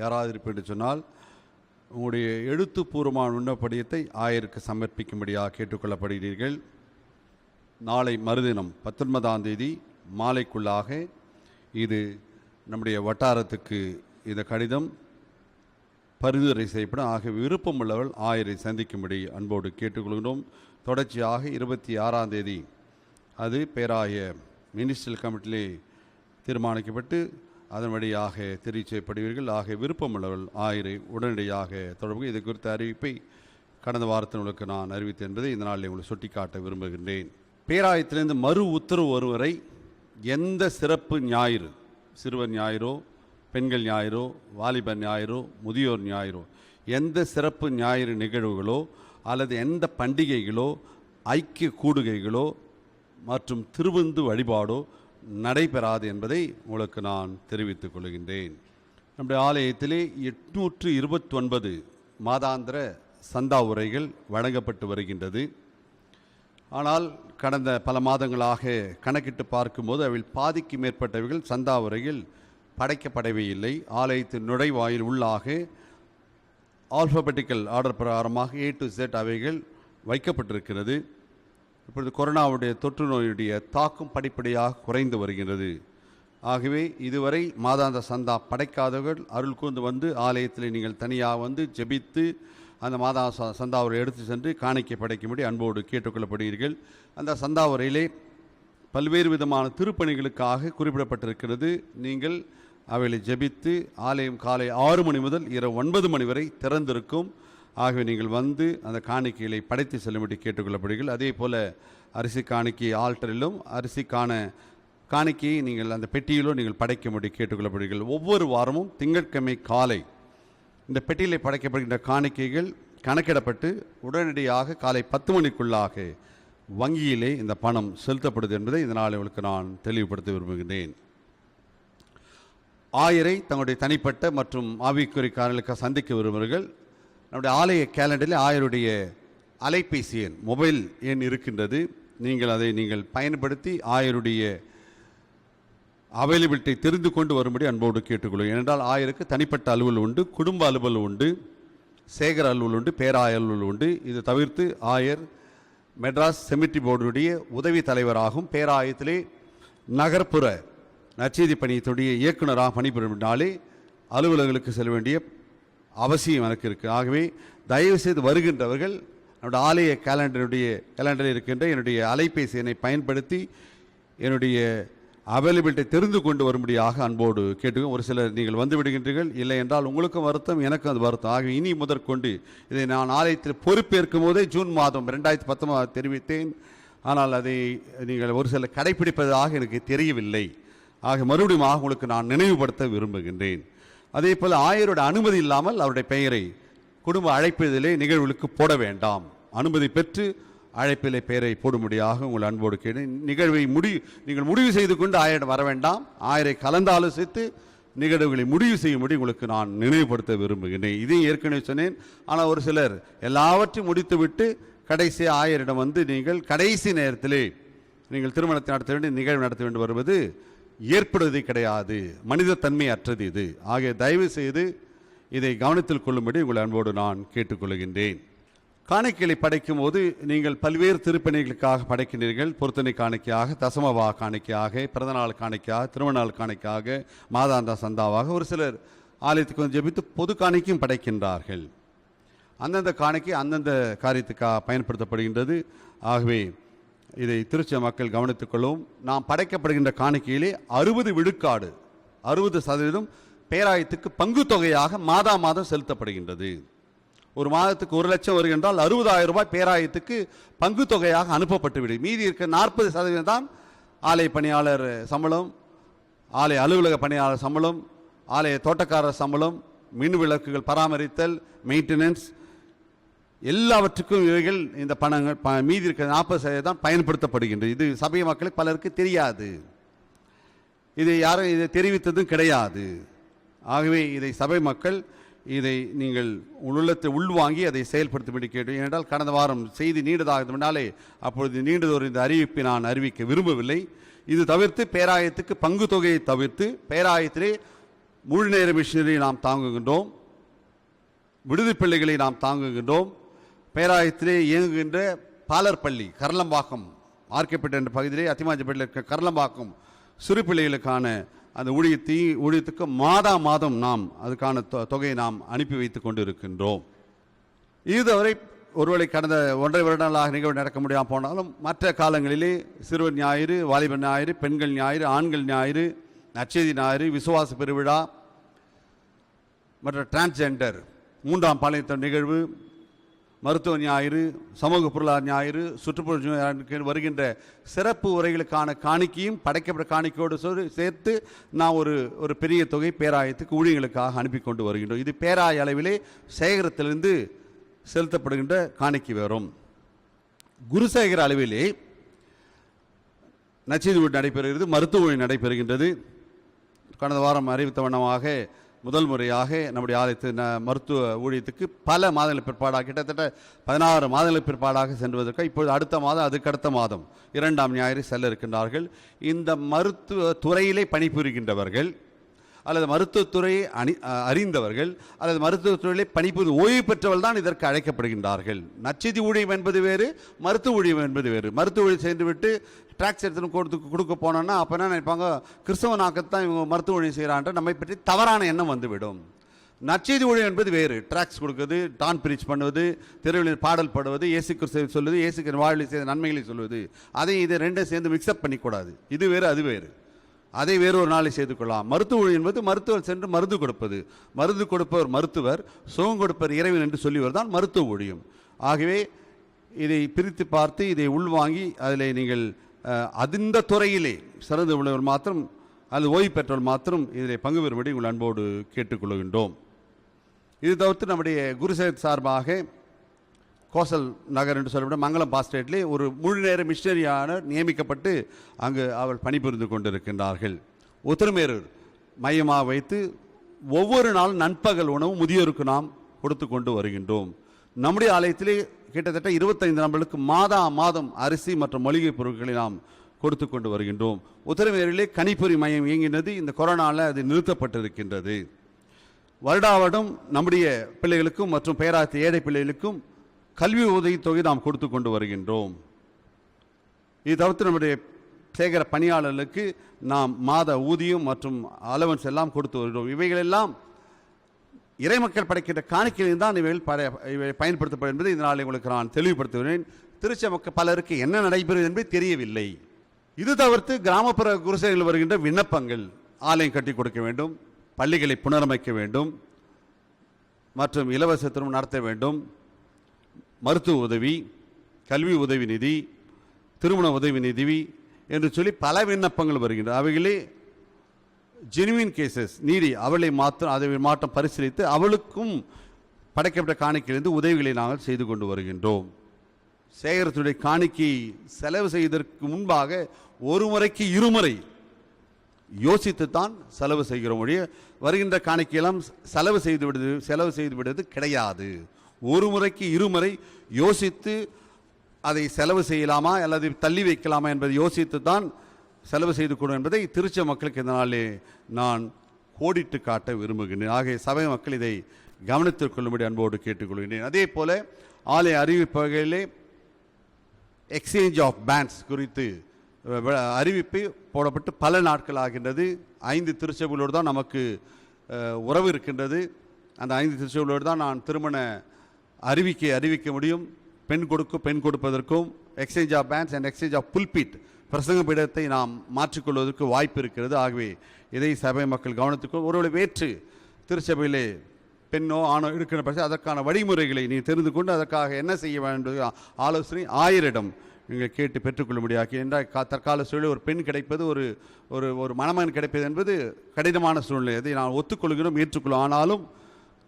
யாராவது இருப்பு என்று சொன்னால் உங்களுடைய எழுத்துப்பூர்வமான விண்ணப்படியத்தை ஆயருக்கு சமர்ப்பிக்கும்படியாக கேட்டுக்கொள்ளப்படுகிறீர்கள். நாளை மறுதினம் 19ஆம் தேதி மாலைக்குள்ளாக இது நம்முடைய வட்டாரத்துக்கு இந்த கடிதம் பரிந்துரை செய்யப்படும். ஆக விருப்பமுள்ளவர்கள் ஆயரை சந்திக்கும்படி அன்போடு கேட்டுக்கொள்கிறோம். தொடர்ச்சியாக 26ஆம் தேதி அது பேராய மினிஸ்ட்ரியல் கமிட்டியிலே தீர்மானிக்கப்பட்டு அதன் வழியாக தெரிவு செய்யப்படுவீர்கள். ஆக விருப்பமுள்ளவர்கள் ஆயரை உடனடியாக தொடர்பு. இது குறித்த அறிவிப்பை கடந்த வாரத்தில் உங்களுக்கு நான் அறிவித்தேன் என்பதை இந்த நாளில் உங்களுக்கு சுட்டிக்காட்ட விரும்புகின்றேன். பேராயத்திலிருந்து மறு உத்தரவு வரும் வரை எந்த சிறப்பு ஞாயிறு, சிறுவர் ஞாயிறோ, பெண்கள் ஞாயிறோ, வாலிபர் ஞாயிறோ, முதியோர் ஞாயிறோ, எந்த சிறப்பு ஞாயிறு நிகழ்வுகளோ அல்லது எந்த பண்டிகைகளோ, ஐக்கிய கூடுகைகளோ மற்றும் திருவிருந்து வழிபாடோ நடைபெறாது என்பதை உங்களுக்கு நான் தெரிவித்துக் கொள்கின்றேன். நம்முடைய ஆலயத்திலே 829 மாதாந்திர சந்தா உரைகள் வழங்கப்பட்டு வருகின்றது. ஆனால் கடந்த பல மாதங்களாக கணக்கிட்டு பார்க்கும்போது அவை பாதிக்கு மேற்பட்டவைகள் சந்தா உரைகள் படைக்கப்படவே இல்லை. ஆலயத்தின் நுழைவாயில் உள்ளாக ஆல்பபெட்டிக்கல் ஆர்டர் பிரகாரமாக A to Z அவைகள் வைக்கப்பட்டிருக்கிறது. இப்பொழுது கொரோனாவுடைய தொற்று நோயுடைய தாக்கம் படிப்படியாக குறைந்து வருகின்றது. ஆகவே இதுவரை மாதாந்த சந்தா படைக்காதவர்கள் அருள் கூர்ந்து வந்து ஆலயத்தில் நீங்கள் தனியாக வந்து ஜெபித்து அந்த மாதாந்த சந்தாவரை எடுத்து சென்று காணிக்கை படைக்கும்படி அன்போடு கேட்டுக்கொள்ளப்படுகிறீர்கள். அந்த சந்தாவரையிலே பல்வேறு விதமான திருப்பணிகளுக்காக குறிப்பிடப்பட்டிருக்கிறது. நீங்கள் அவைகளை ஜெபித்து ஆலயம் காலை 6 மணி முதல் இரவு 9 மணி வரை திறந்திருக்கும். ஆகவே நீங்கள் வந்து அந்த காணிக்கைகளை படைத்து செல்லும்படி கேட்டுக்கொள்ளப்படுகிறீர்கள். அதே போல் அரிசி காணிக்கை ஆல்டரிலும் அரிசிக்கான காணிக்கையை நீங்கள் அந்த பெட்டியிலோ நீங்கள் படைக்கும்படி கேட்டுக்கொள்ளப்படுகிறீர்கள். ஒவ்வொரு வாரமும் திங்கட்கிழமை காலை இந்த பெட்டியிலே படைக்கப்படுகின்ற காணிக்கைகள் கணக்கிடப்பட்டு உடனடியாக காலை 10 மணிக்குள்ளாக வங்கியிலே இந்த பணம் செலுத்தப்படுது என்பதை இதனால் உங்களுக்கு நான் தெளிவுபடுத்த விரும்புகின்றேன். ஆயரை தங்களுடைய தனிப்பட்ட மற்றும் ஆவிக்குரிய காரணங்களுக்காக சந்திக்க விரும்புகிறீர்கள். நம்முடைய ஆலய கேலண்டரில் ஆயருடைய அலைபேசி எண், மொபைல் எண் இருக்கின்றது. நீங்கள் அதை பயன்படுத்தி ஆயருடைய அவைலபிலிட்டி தெரிந்து கொண்டு வரும்படி அன்போடு கேட்டுக்கொள்ளும். ஏனென்றால் ஆயருக்கு தனிப்பட்ட அலுவல் உண்டு, குடும்ப அலுவல் உண்டு, சேகர அலுவல் உண்டு, பேராய அலுவல் உண்டு. இது தவிர்த்து ஆயர் மெட்ராஸ் செமிட்ரி போர்டுடைய உதவி தலைவராகும். பேராயத்திலே நகர்ப்புற நற்செய்தி பணியத்துடைய இயக்குநராக பணிபுரினாலே அலுவலர்களுக்கு செல்ல வேண்டிய அவசியம் எனக்கு இருக்குது. ஆகவே தயவு செய்து வருகின்றவர்கள் என்னுடைய ஆலய கேலண்டரில் இருக்கின்ற என்னுடைய அலைபேசி எண்ணை பயன்படுத்தி என்னுடைய அவைலபிலிட்டி தெரிந்து கொண்டு வரும்படியாக அன்போடு கேட்டுக்கோங்க. ஒரு சிலர் நீங்கள் வந்து விடுகின்றீர்கள், இல்லை என்றால் உங்களுக்கும் வருத்தம், எனக்கும் அது வருத்தம். ஆகவே இனி முதற்கொண்டு இதை நான் ஆலயத்தில் பொறுப்பேற்கும் போதே ஜூன் மாதம் 2019 தெரிவித்தேன். ஆனால் அதை நீங்கள் ஒரு சிலர் கடைபிடிப்பதாக எனக்கு தெரியவில்லை. ஆக மறுபடியும் உங்களுக்கு நான் நினைவுபடுத்த விரும்புகின்றேன். அதே போல் ஆயரோட அனுமதி இல்லாமல் அவருடைய பெயரை குடும்ப அழைப்பதிலே நிகழ்வுகளுக்கு போட வேண்டாம். அனுமதி பெற்று அழைப்பிலே பெயரை போடும்படியாக உங்கள் அன்போடு கேட்டு நிகழ்வை நீங்கள் முடிவு செய்து கொண்டு ஆயரிடம் வர வேண்டாம். ஆயரை கலந்து ஆலோசித்து நிகழ்வுகளை முடிவு செய்யும்படி உங்களுக்கு நான் நினைவுபடுத்த விரும்புகின்றேன். இதையும் ஏற்கனவே சொன்னேன். ஆனால் ஒரு சிலர் எல்லாவற்றையும் முடித்துவிட்டு கடைசி ஆயரிடம் வந்து நீங்கள் கடைசி நேரத்திலே நீங்கள் திருமணத்தை நடத்த வேண்டும், நிகழ்வு நடத்த வேண்டும் வருவது ஏற்படுவதே கிடையாது. மனித தன்மை அற்றது இது. ஆகிய தயவு செய்து இதை கவனத்தில் கொள்ளும்படி உங்கள் அன்போடு நான் கேட்டுக்கொள்கின்றேன். காணிக்கைகளை படைக்கும் போது நீங்கள் பல்வேறு திருப்பணிகளுக்காக படைக்கின்றீர்கள். பொருத்தனை காணிக்கையாக, தசமவா காணிக்கையாக, பிறந்தநாள் காணிக்கையாக, திருமணநாள் காணிக்கையாக, மாதாந்த சந்தாவாக, ஒரு சிலர் ஆலயத்துக்கு வந்து ஜெபித்து பொது காணிக்கையும் படைக்கின்றார்கள். அந்தந்த காணிக்கை அந்தந்த காரியத்துக்காக பயன்படுத்தப்படுகின்றது. ஆகவே இதை திருச்சி மக்கள் கவனித்துக் கொள்ளவும். நாம் படைக்கப்படுகின்ற காணிக்கையிலே 60 விழுக்காடு 60% பேராயத்துக்கு பங்கு தொகையாக மாதம் செலுத்தப்படுகின்றது. ஒரு மாதத்துக்கு 1 லட்சம் வருகின்றால் 60,000 ரூபாய் பேராயத்துக்கு பங்கு தொகையாக அனுப்பப்பட்டு விடும். மீதி இருக்க 40% தான் ஆலய பணியாளர் சம்பளம், ஆலய அலுவலக பணியாளர் சம்பளம், ஆலய தோட்டக்காரர் சம்பளம், மின் விளக்குகள் பராமரித்தல், மெயின்டெனன்ஸ், எல்லாவற்றுக்கும் இவைகள் இந்த பணங்கள் மீதி இருக்கிற 40% தான் பயன்படுத்தப்படுகின்றது. இது சபை மக்களுக்கு பலருக்கு தெரியாது. இதை யாரும் இதை தெரிவித்ததும் கிடையாது. ஆகவே இதை சபை மக்கள் இதை நீங்கள் உள்ளத்தை உள்வாங்கி அதை செயல்படுத்தும்படி கேட்டு. ஏனென்றால் கடந்த வாரம் செய்தி நீண்டதாக முன்னாலே அப்பொழுது நீண்டதொரு இந்த அறிவிப்பை நான் அறிவிக்க விரும்பவில்லை. இது தவிர்த்து பேராயத்துக்கு பங்கு தொகையை தவிர்த்து பேராயத்திலே முழு நேர மிஷினரி நாம் தாங்குகின்றோம், விடுதி பிள்ளைகளை நாம் தாங்குகின்றோம். பேராயத்திலே இயங்குகின்ற பாலர் பள்ளி கரலம்பாக்கம் மார்க்கெட் என்ற பகுதியிலே அத்திமாஜப்பேட்டில் இருக்க கரலம்பாக்கம் சிறு பிள்ளைகளுக்கான அந்த ஊழியத்துக்கு மாதம் நாம் அதுக்கான தொகையை நாம் அனுப்பி வைத்து கொண்டு இருக்கின்றோம். இதுவரை ஒருவேளை கடந்த 1.5 வருடங்களாக நிகழ்வு நடக்க முடியாமல் போனாலும் மற்ற காலங்களிலே சிறுவர் ஞாயிறு, வாலிபர் ஞாயிறு, பெண்கள் ஞாயிறு, ஆண்கள் ஞாயிறு, நற்செய்தி ஞாயிறு, விசுவாச பெருவிழா, மற்ற டிரான்ஸ்ஜெண்டர் 3ஆம் பாளையத்தோட நிகழ்வு, மருத்துவ ஞாயிறு, சமூக பொருளாதார ஞாயிறு, சுற்றுப்புற வருகின்ற சிறப்பு உரைகளுக்கான காணிக்கையும் படைக்கப்பட்ட காணிக்கையோடு சேர்த்து நான் ஒரு பெரிய தொகை பேராயத்துக்கு ஊழியர்களுக்காக அனுப்பி கொண்டு வருகின்றோம். இது பேராய அளவிலே சேகரத்திலிருந்து செலுத்தப்படுகின்ற காணிக்கை வரும். குருசேகர அளவிலே நற்செய்தி ஊழியம் நடைபெறுகிறது, மருத்துவ ஊழியம் நடைபெறுகின்றது. கடந்த வாரம் அறிவித்த வண்ணமாக முதல் முறையாக நம்முடைய ஆலயத்து மருத்துவ ஊழியத்துக்கு பல மாதங்கள் பிற்பாடாக கிட்டத்தட்ட 16 மாதங்கள் பிற்பாடாக சென்றுவதற்கு இப்பொழுது அடுத்த மாதம் அதுக்கடுத்த மாதம் 2ஆம் ஞாயிறு செல்ல இருக்கின்றார்கள். இந்த மருத்துவ துறையிலே பணிபுரிகின்றவர்கள் அல்லது மருத்துவத்துறையை அறிந்தவர்கள் அல்லது மருத்துவத்துறையிலே பணிபுரி ஓய்வு பெற்றவர்கள் தான் இதற்கு அழைக்கப்படுகின்றார்கள். நற்செய்தி ஊழியம் என்பது வேறு, மருத்துவ ஊழியம் என்பது வேறு. மருத்துவ ஊழியம் செய்துவிட்டு டாக்ஸ் எடுத்துன்னு கொடுக்க போனோன்னா அப்போ என்ன நினைப்பாங்க, கிறிஸ்தவ நாக்கத்தான் இவங்க மருத்துவ ஊழியம் செய்கிறான்ற நம்மை பற்றி தவறான எண்ணம் வந்துவிடும். நற்செய்தி ஊழியம் என்பது வேறு. ட்ராக்ஸ் கொடுக்குறது, டான் பிரீச் பண்ணுவது, தெருவில் பாடல் பாடுவது, இயேசு கிறிஸ்துவை சொல்வது, இயேசுக்கு வாழ்வில் செய்த நன்மைகளை சொல்வது, அதை இதை ரெண்டும் சேர்ந்து மிக்சப் பண்ணிக்கூடாது. இது வேறு அது வேறு. அதை வேறு ஒரு நாளை செய்து கொள்ளலாம். மருத்துவ ஊழியம் என்பது மருத்துவர் சென்று மருந்து கொடுப்பது, மருந்து கொடுப்பவர் மருத்துவர், சுகம் கொடுப்பவர் இறைவன் என்று சொல்லிவர் தான் மருத்துவ ஊழியம். ஆகவே இதை பிரித்து பார்த்து இதை உள்வாங்கி அதில் நீங்கள் அந்த துறையிலே சிறந்து உள்ளவர் மாத்திரம் அல்லது ஓய்வு பெற்றவர் மாத்திரம் இதில் பங்கு பெறும்படி உங்கள் அன்போடு கேட்டுக்கொள்கின்றோம். இது தவிர்த்து நம்முடைய குருசேகர் சார்பாக கோசல் நகர் என்று சொல்லப்பட்ட மங்களம் பாஸ்டேட்லே ஒரு முழு நேர மிஷனரியான நியமிக்கப்பட்டு அங்கு அவள் பணிபுரிந்து கொண்டிருக்கின்றார்கள். உத்திரமேரூர் மையமாக வைத்து ஒவ்வொரு நாளும் நண்பகல் உணவு முதியோருக்கு நாம் கொடுத்து கொண்டு வருகின்றோம். நம்முடைய ஆலயத்திலே கிட்டத்தட்ட 25 நபர்களுக்கு மாதம் அரிசி மற்றும் மளிகை பொருட்களை நாம் கொடுத்து கொண்டு வருகின்றோம். உத்திரமேரூரிலே கணிப்பொறி மையம் இயங்கினது இந்த கொரோனாவில் அது நிறுத்தப்பட்டிருக்கின்றது. வருடாவடம் நம்முடைய பிள்ளைகளுக்கும் மற்றும் பேராயத்து ஏழை பிள்ளைகளுக்கும் கல்வி உதவி தொகை நாம் கொடுத்து கொண்டு வருகின்றோம். இது தவிர்த்து நம்முடைய சேகர பணியாளர்களுக்கு நாம் மாத ஊதியம் மற்றும் அலவன்ஸ் எல்லாம் கொடுத்து வருகிறோம். இவைகளெல்லாம் இறைமக்கள் படைக்கின்ற காணிக்கையில் தான் இவை பயன்படுத்தப்படும் என்பதை இதனால் உங்களுக்கு நான் தெளிவுபடுத்துகிறேன். திருச்சி மக்கள் பலருக்கு என்ன நடைபெறும் என்பது தெரியவில்லை. இது தவிர்த்து கிராமப்புற குருசைகளில் வருகின்ற விண்ணப்பங்கள், ஆலயம் கட்டி கொடுக்க வேண்டும், பள்ளிகளை புனரமைக்க வேண்டும் மற்றும் இலவச திருமணம் நடத்த வேண்டும், மருத்துவ உதவி, கல்வி உதவி நிதி, திருமண உதவி நிதி என்று சொல்லி பல விண்ணப்பங்கள் வருகின்றன. அவைகளே ஜெனுவின் கேசஸ் நீடி அவளை மாற்றம் அதை மாற்றம் பரிசீலித்து அவளுக்கும் படைக்கப்பட்ட காணிக்கையிலிருந்து உதவிகளை நாங்கள் செய்து கொண்டு வருகின்றோம். சேகரத்துடைய காணிக்கை செலவு செய்வதற்கு முன்பாக ஒரு முறைக்கு இருமுறை யோசித்துத்தான் செலவு செய்கிறோம். வருகின்ற காணிக்கையெல்லாம் செலவு செய்து விடுவது கிடையாது. ஒரு முறைக்கு இருமுறை யோசித்து அதை செலவு செய்யலாமா அல்லது தள்ளி வைக்கலாமா என்பதை யோசித்து தான் செலவு செய்து கொள்ளும் என்பதை திருச்சி மக்களுக்கு இதனாலே நான் கோடிட்டு காட்ட விரும்புகின்றேன். ஆகிய சபை மக்கள் இதை கவனத்தில் கொள்ளும்படி அன்போடு கேட்டுக்கொள்கிறேன். அதே போல ஆலய அறிவிப்பகையிலே எக்ஸ்சேஞ்ச் ஆஃப் பேண்ட்ஸ் குறித்து அறிவிப்பு போடப்பட்டு பல நாட்கள் ஆகின்றது. 5 திருச்சபைகளோடு தான் நமக்கு உறவு இருக்கின்றது. அந்த 5 திருச்சபைகளோடு தான் நான் திருமண அறிவிக்க முடியும். பெண் கொடுப்பதற்கும் exchange of pants and exchange of pulpit பிரசங்க பீடத்தை நாம் மாற்றிக்கொள்வதற்கு வாய்ப்பு இருக்கிறது. ஆகவே இதை சபை மக்கள் கவனத்துக்கும் ஒருவேளை வேற்று திருச்சபையிலே பெண்ணோ ஆணோ இருக்கிற பட்சம் அதற்கான வழிமுறைகளை நீ தெரிந்து கொண்டு அதற்காக என்ன செய்ய வேண்டும் ஆலோசனை ஆயரிடம் நீங்கள் கேட்டு பெற்றுக்கொள்ளும்படியாக்கி. என்றால் தற்கால சூழலில் ஒரு பெண் கிடைப்பது ஒரு ஒரு ஒரு மணமகன் கிடைப்பது என்பது கடினமான சூழ்நிலை. அதை நான் ஒத்துக்கொள்கிறோம், ஏற்றுக்கொள்ளும். ஆனாலும்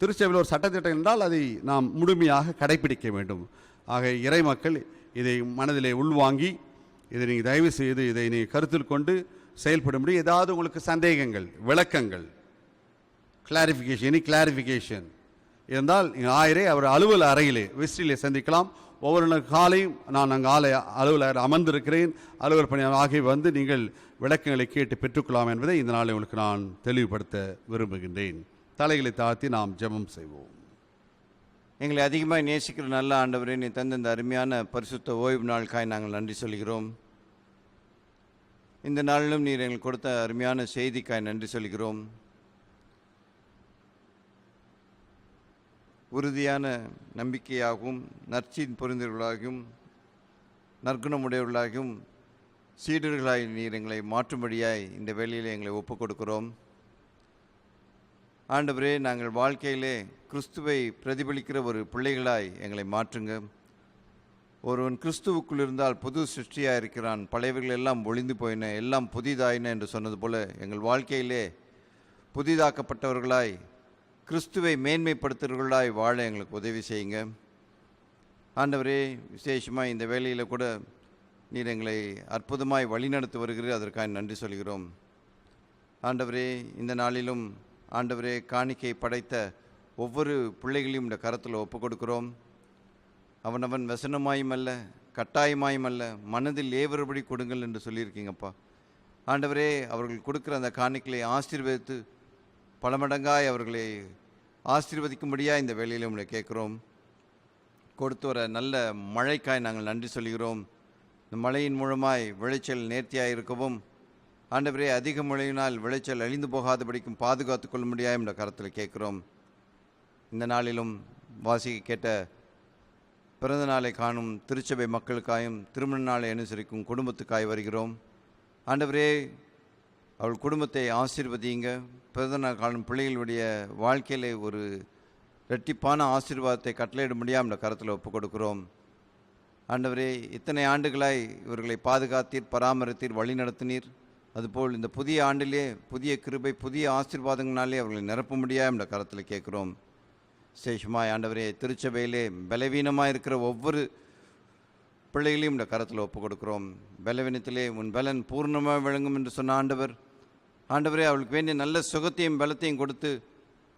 திருச்சபையில் ஒரு சட்டத்திட்டம் என்றால் அதை நாம் முழுமையாக கடைபிடிக்க வேண்டும். ஆக இறை மக்கள் இதை மனதிலே உள்வாங்கி இதை நீங்கள் தயவு செய்து இதை நீங்கள் கருத்தில் கொண்டு செயல்படும்படி. ஏதாவது உங்களுக்கு சந்தேகங்கள், விளக்கங்கள், கிளாரிஃபிகேஷன் இருந்தால் ஆயரை அவர் அலுவல் அறையிலே விசிறிலே சந்திக்கலாம். ஒவ்வொரு காலையும் நான் அங்கே அலுவலர் அமர்ந்திருக்கிறேன், அலுவலர் பணி ஆகிய வந்து நீங்கள் விளக்கங்களை கேட்டு பெற்றுக்கொள்ளலாம் என்பதை இந்த நாளை உங்களுக்கு நான் தெளிவுபடுத்த விரும்புகின்றேன். தலைகளை தாழ்த்தி நாம் ஜெபம் செய்வோம். எங்களை அதிகமாக நேசிக்கிற நல்ல ஆண்டவரே, நீ தந்த இந்த அருமையான பரிசுத்த ஓய்வு நாளுக்காய் நாங்கள் நன்றி சொல்கிறோம். இந்த நாளிலும் நீர் எங்களுக்கு கொடுத்த அருமையான செய்திக்காய் நன்றி சொல்கிறோம். உறுதியான நம்பிக்கையாகவும் நற்செய்தி பொருந்தவர்களாகவும் நற்குணமுடையவர்களாகவும் சீடர்களாய் நீர் எங்களை மாற்றும்படியாய் இந்த வேளையில் எங்களை ஒப்புக் கொடுக்கிறோம். ஆண்டவரே, நாங்கள் வாழ்க்கையிலே கிறிஸ்துவை பிரதிபலிக்கிற ஒரு பிள்ளைகளாய் எங்களை மாற்றுங்க. ஒருவன் கிறிஸ்துவுக்குள் இருந்தால் புது சிருஷ்டியாக இருக்கிறான், பழையவர்கள் எல்லாம் ஒளிந்து போயின, எல்லாம் புதிதாயின என்று சொன்னது போல எங்கள் வாழ்க்கையிலே புதிதாக்கப்பட்டவர்களாய் கிறிஸ்துவை மேன்மைப்படுத்துகிறவர்களாய் வாழ எங்களுக்கு உதவி செய்யுங்க. ஆண்டவரே, விசேஷமாக இந்த வேளையில் கூட நீர் எங்களை அற்புதமாய் வழிநடத்தி வருகிறீர், அதற்காக நன்றி சொல்கிறோம். ஆண்டவரே, இந்த நாளிலும் ஆண்டவரே காணிக்கை படைத்த ஒவ்வொரு பிள்ளைகளையும் இந்த கரத்தில் ஒப்புக் கொடுக்கிறோம். அவனவன் வசனமாயும் அல்ல, கட்டாயமாயும் அல்ல, மனதில் ஏவறுபடி கொடுங்கள் என்று சொல்லியிருக்கீங்கப்பா. ஆண்டவரே, அவர்கள் கொடுக்குற அந்த காணிக்கையை ஆசீர்வதித்து பல மடங்காய் அவர்களை ஆசீர்வதிக்கும்படியாக இந்த வேளையில் உங்களை கேட்குறோம். கொடுத்து வர நல்ல மழைக்காய் நாங்கள் நன்றி சொல்கிறோம். இந்த மழையின் மூலமாய் விளைச்சல் நேர்த்தியாக இருக்கவும் ஆண்டவரே, அதிக மழையினால் விளைச்சல் அழிந்து போகாதபடிக்கும் பாதுகாத்து கொள்ளும்படியாக இந்த கரத்தில் கேட்குறோம். இந்த நாளிலும் வாசிக்க கேட்ட பிறந்த நாளை காணும் திருச்சபை மக்களுக்காயும் திருமண நாளை அனுசரிக்கும் குடும்பத்துக்காய் வருகிறோம். ஆண்டவரே, அவள் குடும்பத்தை ஆசீர்வதிங்க. பிறந்த நாள் காணும் பிள்ளைகளுடைய வாழ்க்கையில் ஒரு இரட்டிப்பான ஆசீர்வாதத்தை கட்டளையிட முடியாமல் இந்த கரத்தில் ஒப்புக் கொடுக்கிறோம். ஆண்டவரே, இத்தனை ஆண்டுகளாய் இவர்களை பாதுகாத்தீர், பராமரித்தீர், வழி நடத்தினீர். அதுபோல் இந்த புதிய ஆண்டிலே புதிய கிருபை, புதிய ஆசீர்வாதங்களாலே அவர்களை நிரப்ப முடியாமல் இந்த கரத்தில் கேட்குறோம். விசேஷமாய் ஆண்டவரே, திருச்சபையிலே பலவீனமாக இருக்கிற ஒவ்வொரு பிள்ளைகளையும் இந்த கரத்தில் ஒப்புக் கொடுக்கிறோம். பலவீனத்திலே உன் பலன் பூர்ணமாக விளங்கும் என்று சொன்ன ஆண்டவர், ஆண்டவரே, அவளுக்கு வேண்டிய நல்ல சுகத்தையும் பலத்தையும் கொடுத்து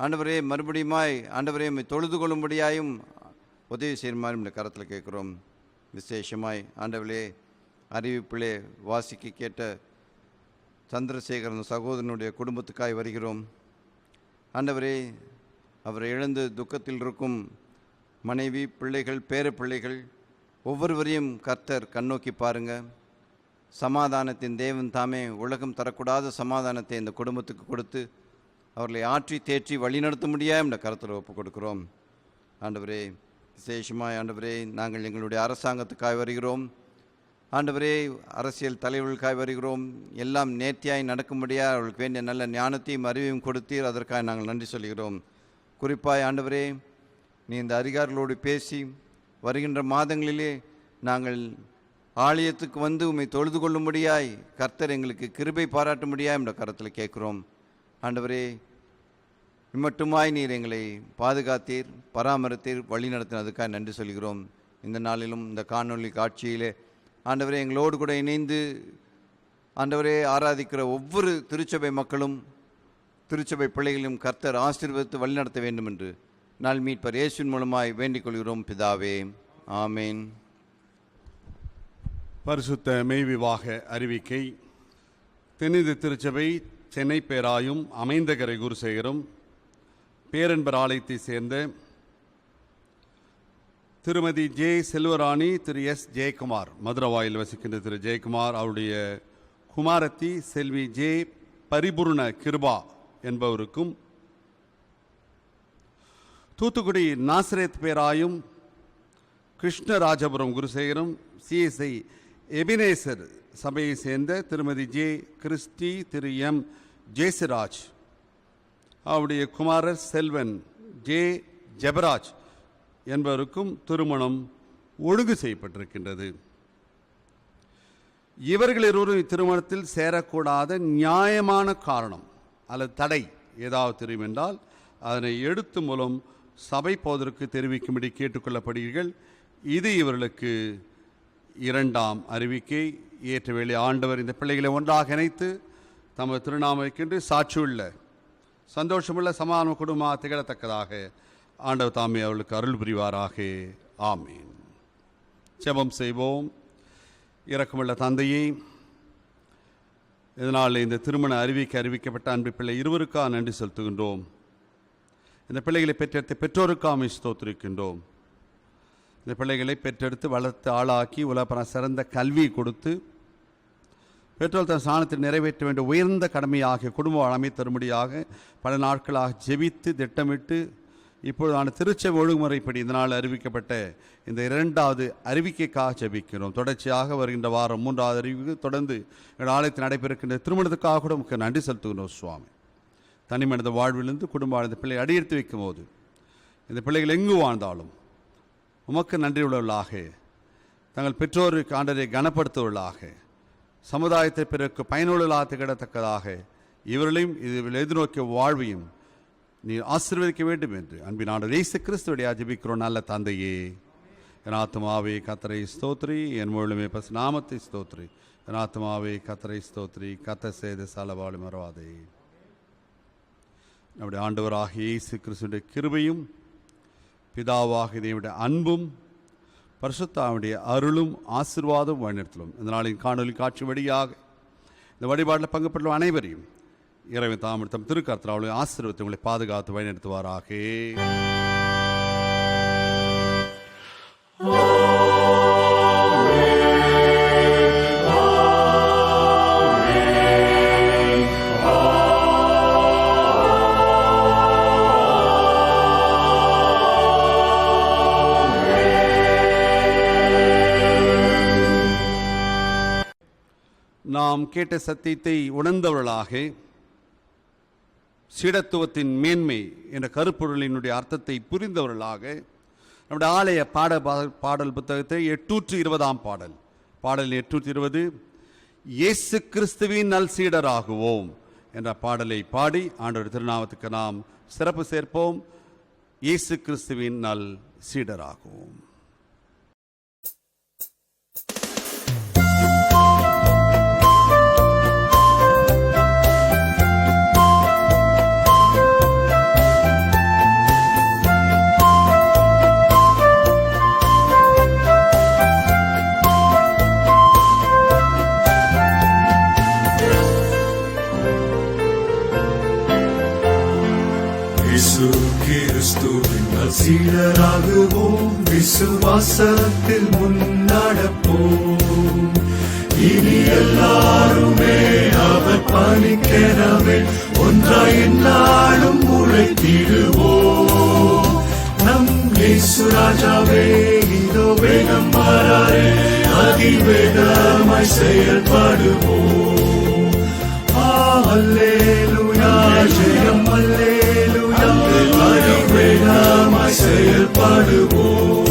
ஆண்டவரே மறுபடியுமாய் ஆண்டவரே தொழுது கொள்ளும்படியாயும் உதவி செய்யுமாறும் இந்த கரத்தில் கேட்குறோம். விசேஷமாய் ஆண்டவரே, அறிவிப்பிலே வாசிக்க கேட்ட சந்திரசேகரன் சகோதரனுடைய குடும்பத்துக்காய் வருகிறோம். ஆண்டவரே, அவரை இழந்து துக்கத்தில் இருக்கும் மனைவி, பிள்ளைகள், பேர பிள்ளைகள் ஒவ்வொருவரையும் கர்த்தர் கண்ணோக்கி பாருங்க. சமாதானத்தின் தேவன் தாமே உலகம் தரக்கூடாத சமாதானத்தை இந்த குடும்பத்துக்கு கொடுத்து அவர்களை ஆற்றி தேற்றி வழிநடத்த முடியாமல் இந்த கருத்தில் ஒப்புக் கொடுக்கிறோம். ஆண்டவரே, விசேஷமாய் ஆண்டவரே, நாங்கள் எங்களுடைய அரசாங்கத்துக்காய் வருகிறோம். ஆண்டவரே, அரசியல் தலைவர்களுக்காய் வருகிறோம். எல்லாம் நேர்த்தியாய் நடக்கும்படியாக அவர்களுக்கு வேண்டிய நல்ல ஞானத்தையும் அறிவையும் கொடுத்தீர், அதற்காக நாங்கள் நன்றி சொல்கிறோம். குறிப்பாய் ஆண்டவரே, நீ இந்த அதிகாரிகளோடு பேசி வருகின்ற மாதங்களிலே நாங்கள் ஆலயத்துக்கு வந்து உம்மை தொழுது கொள்ளும்படியாய் கர்த்தர் எங்களுக்கு கிருபை பாராட்டும்படியாய் இந்த கரத்தில் கேட்குறோம். ஆண்டவரே, இம்மட்டுமாய் நீர் எங்களை பாதுகாத்தீர், பராமரித்தீர், வழி நடத்தினதுக்காக நன்றி சொல்கிறோம். இந்த நாளிலும் இந்த காணொளி காட்சியிலே ஆண்டவரே எங்களோடு கூட இணைந்து ஆண்டவரே ஆராதிக்கிற ஒவ்வொரு திருச்சபை மக்களும் திருச்சபை பிள்ளைகளையும் கர்த்தர் ஆசீர்வதித்து வழிநடத்த வேண்டும் என்று நாள் மீட்பர் இயேசுவின் மூலமாய் வேண்டிக் கொள்கிறோம் பிதாவே, ஆமேன். பரிசுத்த மெய்விவாக அறிவிக்கை. தென்னிந்திய திருச்சபை, சென்னை பேராயும், அமைந்தகரை குருசேகரும், பேரன்பர் ஆலயத்தை சேர்ந்த திருமதி ஜே செல்வராணி, திரு எஸ் ஜெயக்குமார், மதுரவாயில் வசிக்கின்ற திரு ஜெயக்குமார், அவருடைய குமாரத்தி செல்வி ஜே பரிபூர்ண கிருபா என்பவருக்கும், தூத்துக்குடி நாசரேத் பேராயும் கிருஷ்ணராஜபுரம் குருசேகரம் சிஎஸ்ஐ எபினேசர் சபையை சேர்ந்த திருமதி ஜே கிறிஸ்டி, திரு எம் ஜேசிராஜ், அவருடைய குமாரர் செல்வன் ஜே ஜெபராஜ் என்பவருக்கும் திருமணம் ஒழுங்கு செய்யப்பட்டிருக்கின்றது. இவர்கள் இருவரும் இத்திருமணத்தில் சேரக்கூடாத நியாயமான காரணம் அல்லது தடை ஏதாவது தெரியும் என்றால் அதனை எழுத்து மூலம் சபை போதற்கு தெரிவிக்கும்படி கேட்டுக்கொள்ளப்படுகிறீர்கள். இது இவர்களுக்கு இரண்டாம் அறிவிக்கை. ஏற்ற வேளை ஆண்டவர் இந்த பிள்ளைகளை ஒன்றாக இணைத்து தமது திருநாமைக்கென்று சாட்சியுள்ள சந்தோஷமுள்ள சமாதான குடும்பமாக திகழத்தக்கதாக ஆண்டவர் தாமே அவர்களுக்கு அருள் புரிவாராக. ஆமீன். ஜெபம் செய்வோம். இரக்கமுள்ள தந்தையே, இதனால் இந்த திருமண அறிவிக்கப்பட்ட அன்பு பிள்ளை இருவருக்காக நன்றி செலுத்துகின்றோம். இந்த பிள்ளைகளை பெற்றெடுத்த பெற்றோருக்காக ஸ்தோத்திரிக்கின்றோம். இந்த பிள்ளைகளை பெற்றெடுத்து வளர்த்து ஆளாக்கி உலகப்பர சிறந்த கல்வி கொடுத்து பெற்றோர் தன் ஸ்தானத்தில் நிறைவேற்ற வேண்டிய உயர்ந்த கடமையாக குடும்ப வளமை தரும்படியாக பல நாட்களாக ஜெபித்து திட்டமிட்டு இப்பொழுதான திருச்சபை ஒழுங்குமுறைப்படி இதனால் அறிவிக்கப்பட்ட இந்த இரண்டாவது அறிவிக்கைக்காக ஜெபிக்கிறோம். தொடர்ச்சியாக வருகின்ற வாரம் மூன்றாவது அறிவிக்கை தொடர்ந்து எங்கள் ஆலயத்தில் நடைபெறுகின்ற திருமணத்துக்காக கூட நமக்கு நன்றி செலுத்துகிறோம் சுவாமி. தனி மனித வாழ்விலிருந்து குடும்ப வாழ்ந்த பிள்ளை அடியெடுத்து வைக்கும் போது இந்த பிள்ளைகள் எங்கு வாழ்ந்தாலும் உமக்கு நன்றி உள்ளவர்களாக, தங்கள் பெற்றோருக்கு ஆண்டரை கனப்படுத்துவர்களாக, சமுதாயத்தை பிறகு பயனுள்ளதாக திகழத்தக்கதாக இவர்களையும் இதில் எதிர்நோக்கிய வாழ்வையும் நீர் ஆசீர்வதிக்க வேண்டும் என்று அன்பின் ஆண்டவர் இயேசு கிறிஸ்துவுடைய ஜெபிக்கிறோம் நல்ல தந்தையே. என் ஆத்மாவே கர்த்தரை ஸ்தோத்திரி, என் முழுமே பசு நாமத்தை ஸ்தோத்திரி. என் ஆத்மாவே கர்த்தரை ஸ்தோத்திரி, கர்த்தர் செய்த சலவாளி மறவாதே. நம்முடைய ஆண்டவராக இயேசு கிறிஸ்துடைய கிருபையும் பிதாவாக தேவனுடைய அன்பும் பரிசுத்தாவுடைய அருளும் ஆசீர்வாதம் வழிநடத்தலும் இந்த நாளின் காணொலி காட்சி வழியாக இந்த வழிபாட்டில் பங்கு பெறும் அனைவரையும் இறைவன் தாம் தம் திருக்கர்த்தராவுடைய ஆசீர்வாதத்தை உங்களை பாதுகாத்து வழிநடத்துவாராக. நாம் கேட்ட சத்தியத்தை உணர்ந்தவர்களாக சீடத்துவத்தின் மேன்மை என்ற கருப்பொருளினுடைய அர்த்தத்தை புரிந்தவர்களாக நம்முடைய ஆலய பாடல் புத்தகத்தை 820ஆம் பாடல் 820 இயேசு கிறிஸ்துவின் நல் சீடராகுவோம் என்ற பாடலை பாடி ஆண்டவர் திருநாமத்துக்கு நாம் சிறப்பு சேர்ப்போம். இயேசு கிறிஸ்துவின் நல் சீடராகுவோம். சீடராகுவோம், விசுவாசத்தில் முன்னடப்போம். இனி எல்லாருமே அவர் பணிக்கெனவே ஒன்றாய் எந்நாளும் உழைத்திடுவோம். நம் இயேசு ராஜாவே இதோ வேகம் மாறாரே, அதிவேகமாய் செயல்படுவோம். அல்லேலூயா ஜெயம், அல்லேலூயா அதிவேகமாய் செயல்படுவோம்.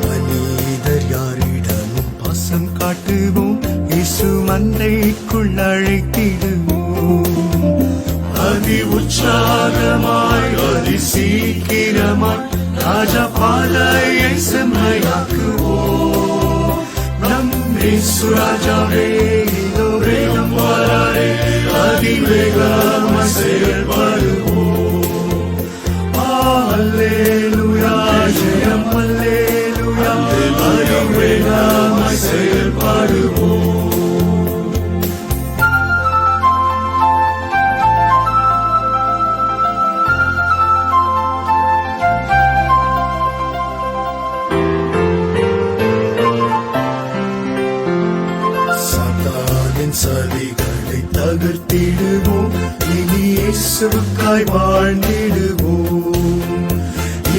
மனிதர் யாரிடமும் பாசம் காட்டுவோம், இயேசு மந்தைக்குள் அழைத்திடுவோம். அதி உற்சாகமாய் அதி சீக்கிரமாய் ராஜா பாதையை செம்மையாக்குவோம். நம் இயேசு ராஜாவே இதோ வேகம் வராரே, அதிவேகமாய் செயல்படுவோம். அல்லேலூயா ஜெயம் அல்லேலூயா அதிவேகமாய் செயல்படுவோம். சாத்தானின் சதிகளை தகர்த்திடுவோம், இனி இயேசுவுக்காய் வாழ்ந்திடுவோம்.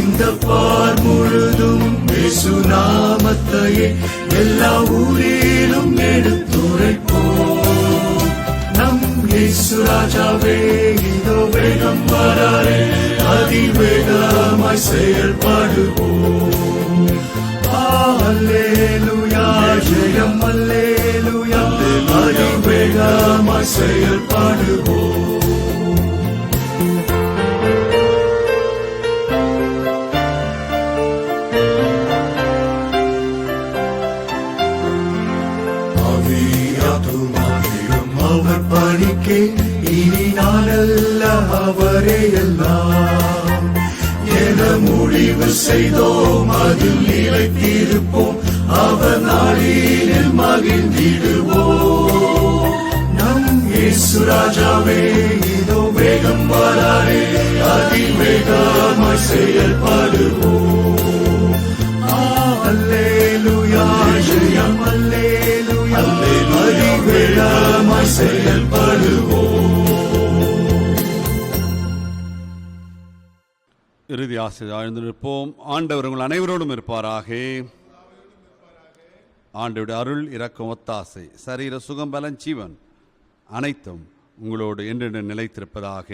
இந்த பார் முழுதும் இயேசு நாமத்தையே எல்லா ஊரிலும் எடுத்துரைப்போம். நம் இயேசு ராஜாவே இதோ வேகம் வராரே, அதிவேகமாய் செயல்படுவோம். அல்லேலூயா ஜெயம் அல்லேலூயா அதிவேகமாய் செயல்படுவோம். ஆவியாத்துமாவிலும் அவர் பணிக்கே இனி நானல்ல அவரே எல்லாம் என முடிவு செய்தோம், அதில் நிலைத்திருப்போம், அவர் நாளில் மகிழ்ந்திடுவோம். நம் இயேசு ராஜாவே இதோ வேகம் வராரே, அதிவேகமாய் செயல்படுவோம். அல்லேலூயா ஜெயம் அல்லேலூயா அதிவேகமாய் செயல்படுவோம். இறுதி ஆசிரியர் ஆழ்ந்து நிற்போம். ஆண்டவர் உங்கள் அனைவரோடும் இருப்பாராக. ஆண்டவருடைய அருள் இரக்கம் ஒத்தாசை சரீர சுகம் பலன் ஜீவன் அனைத்தும் உங்களோடு என்றென்று நிலைத்திருப்பதாக.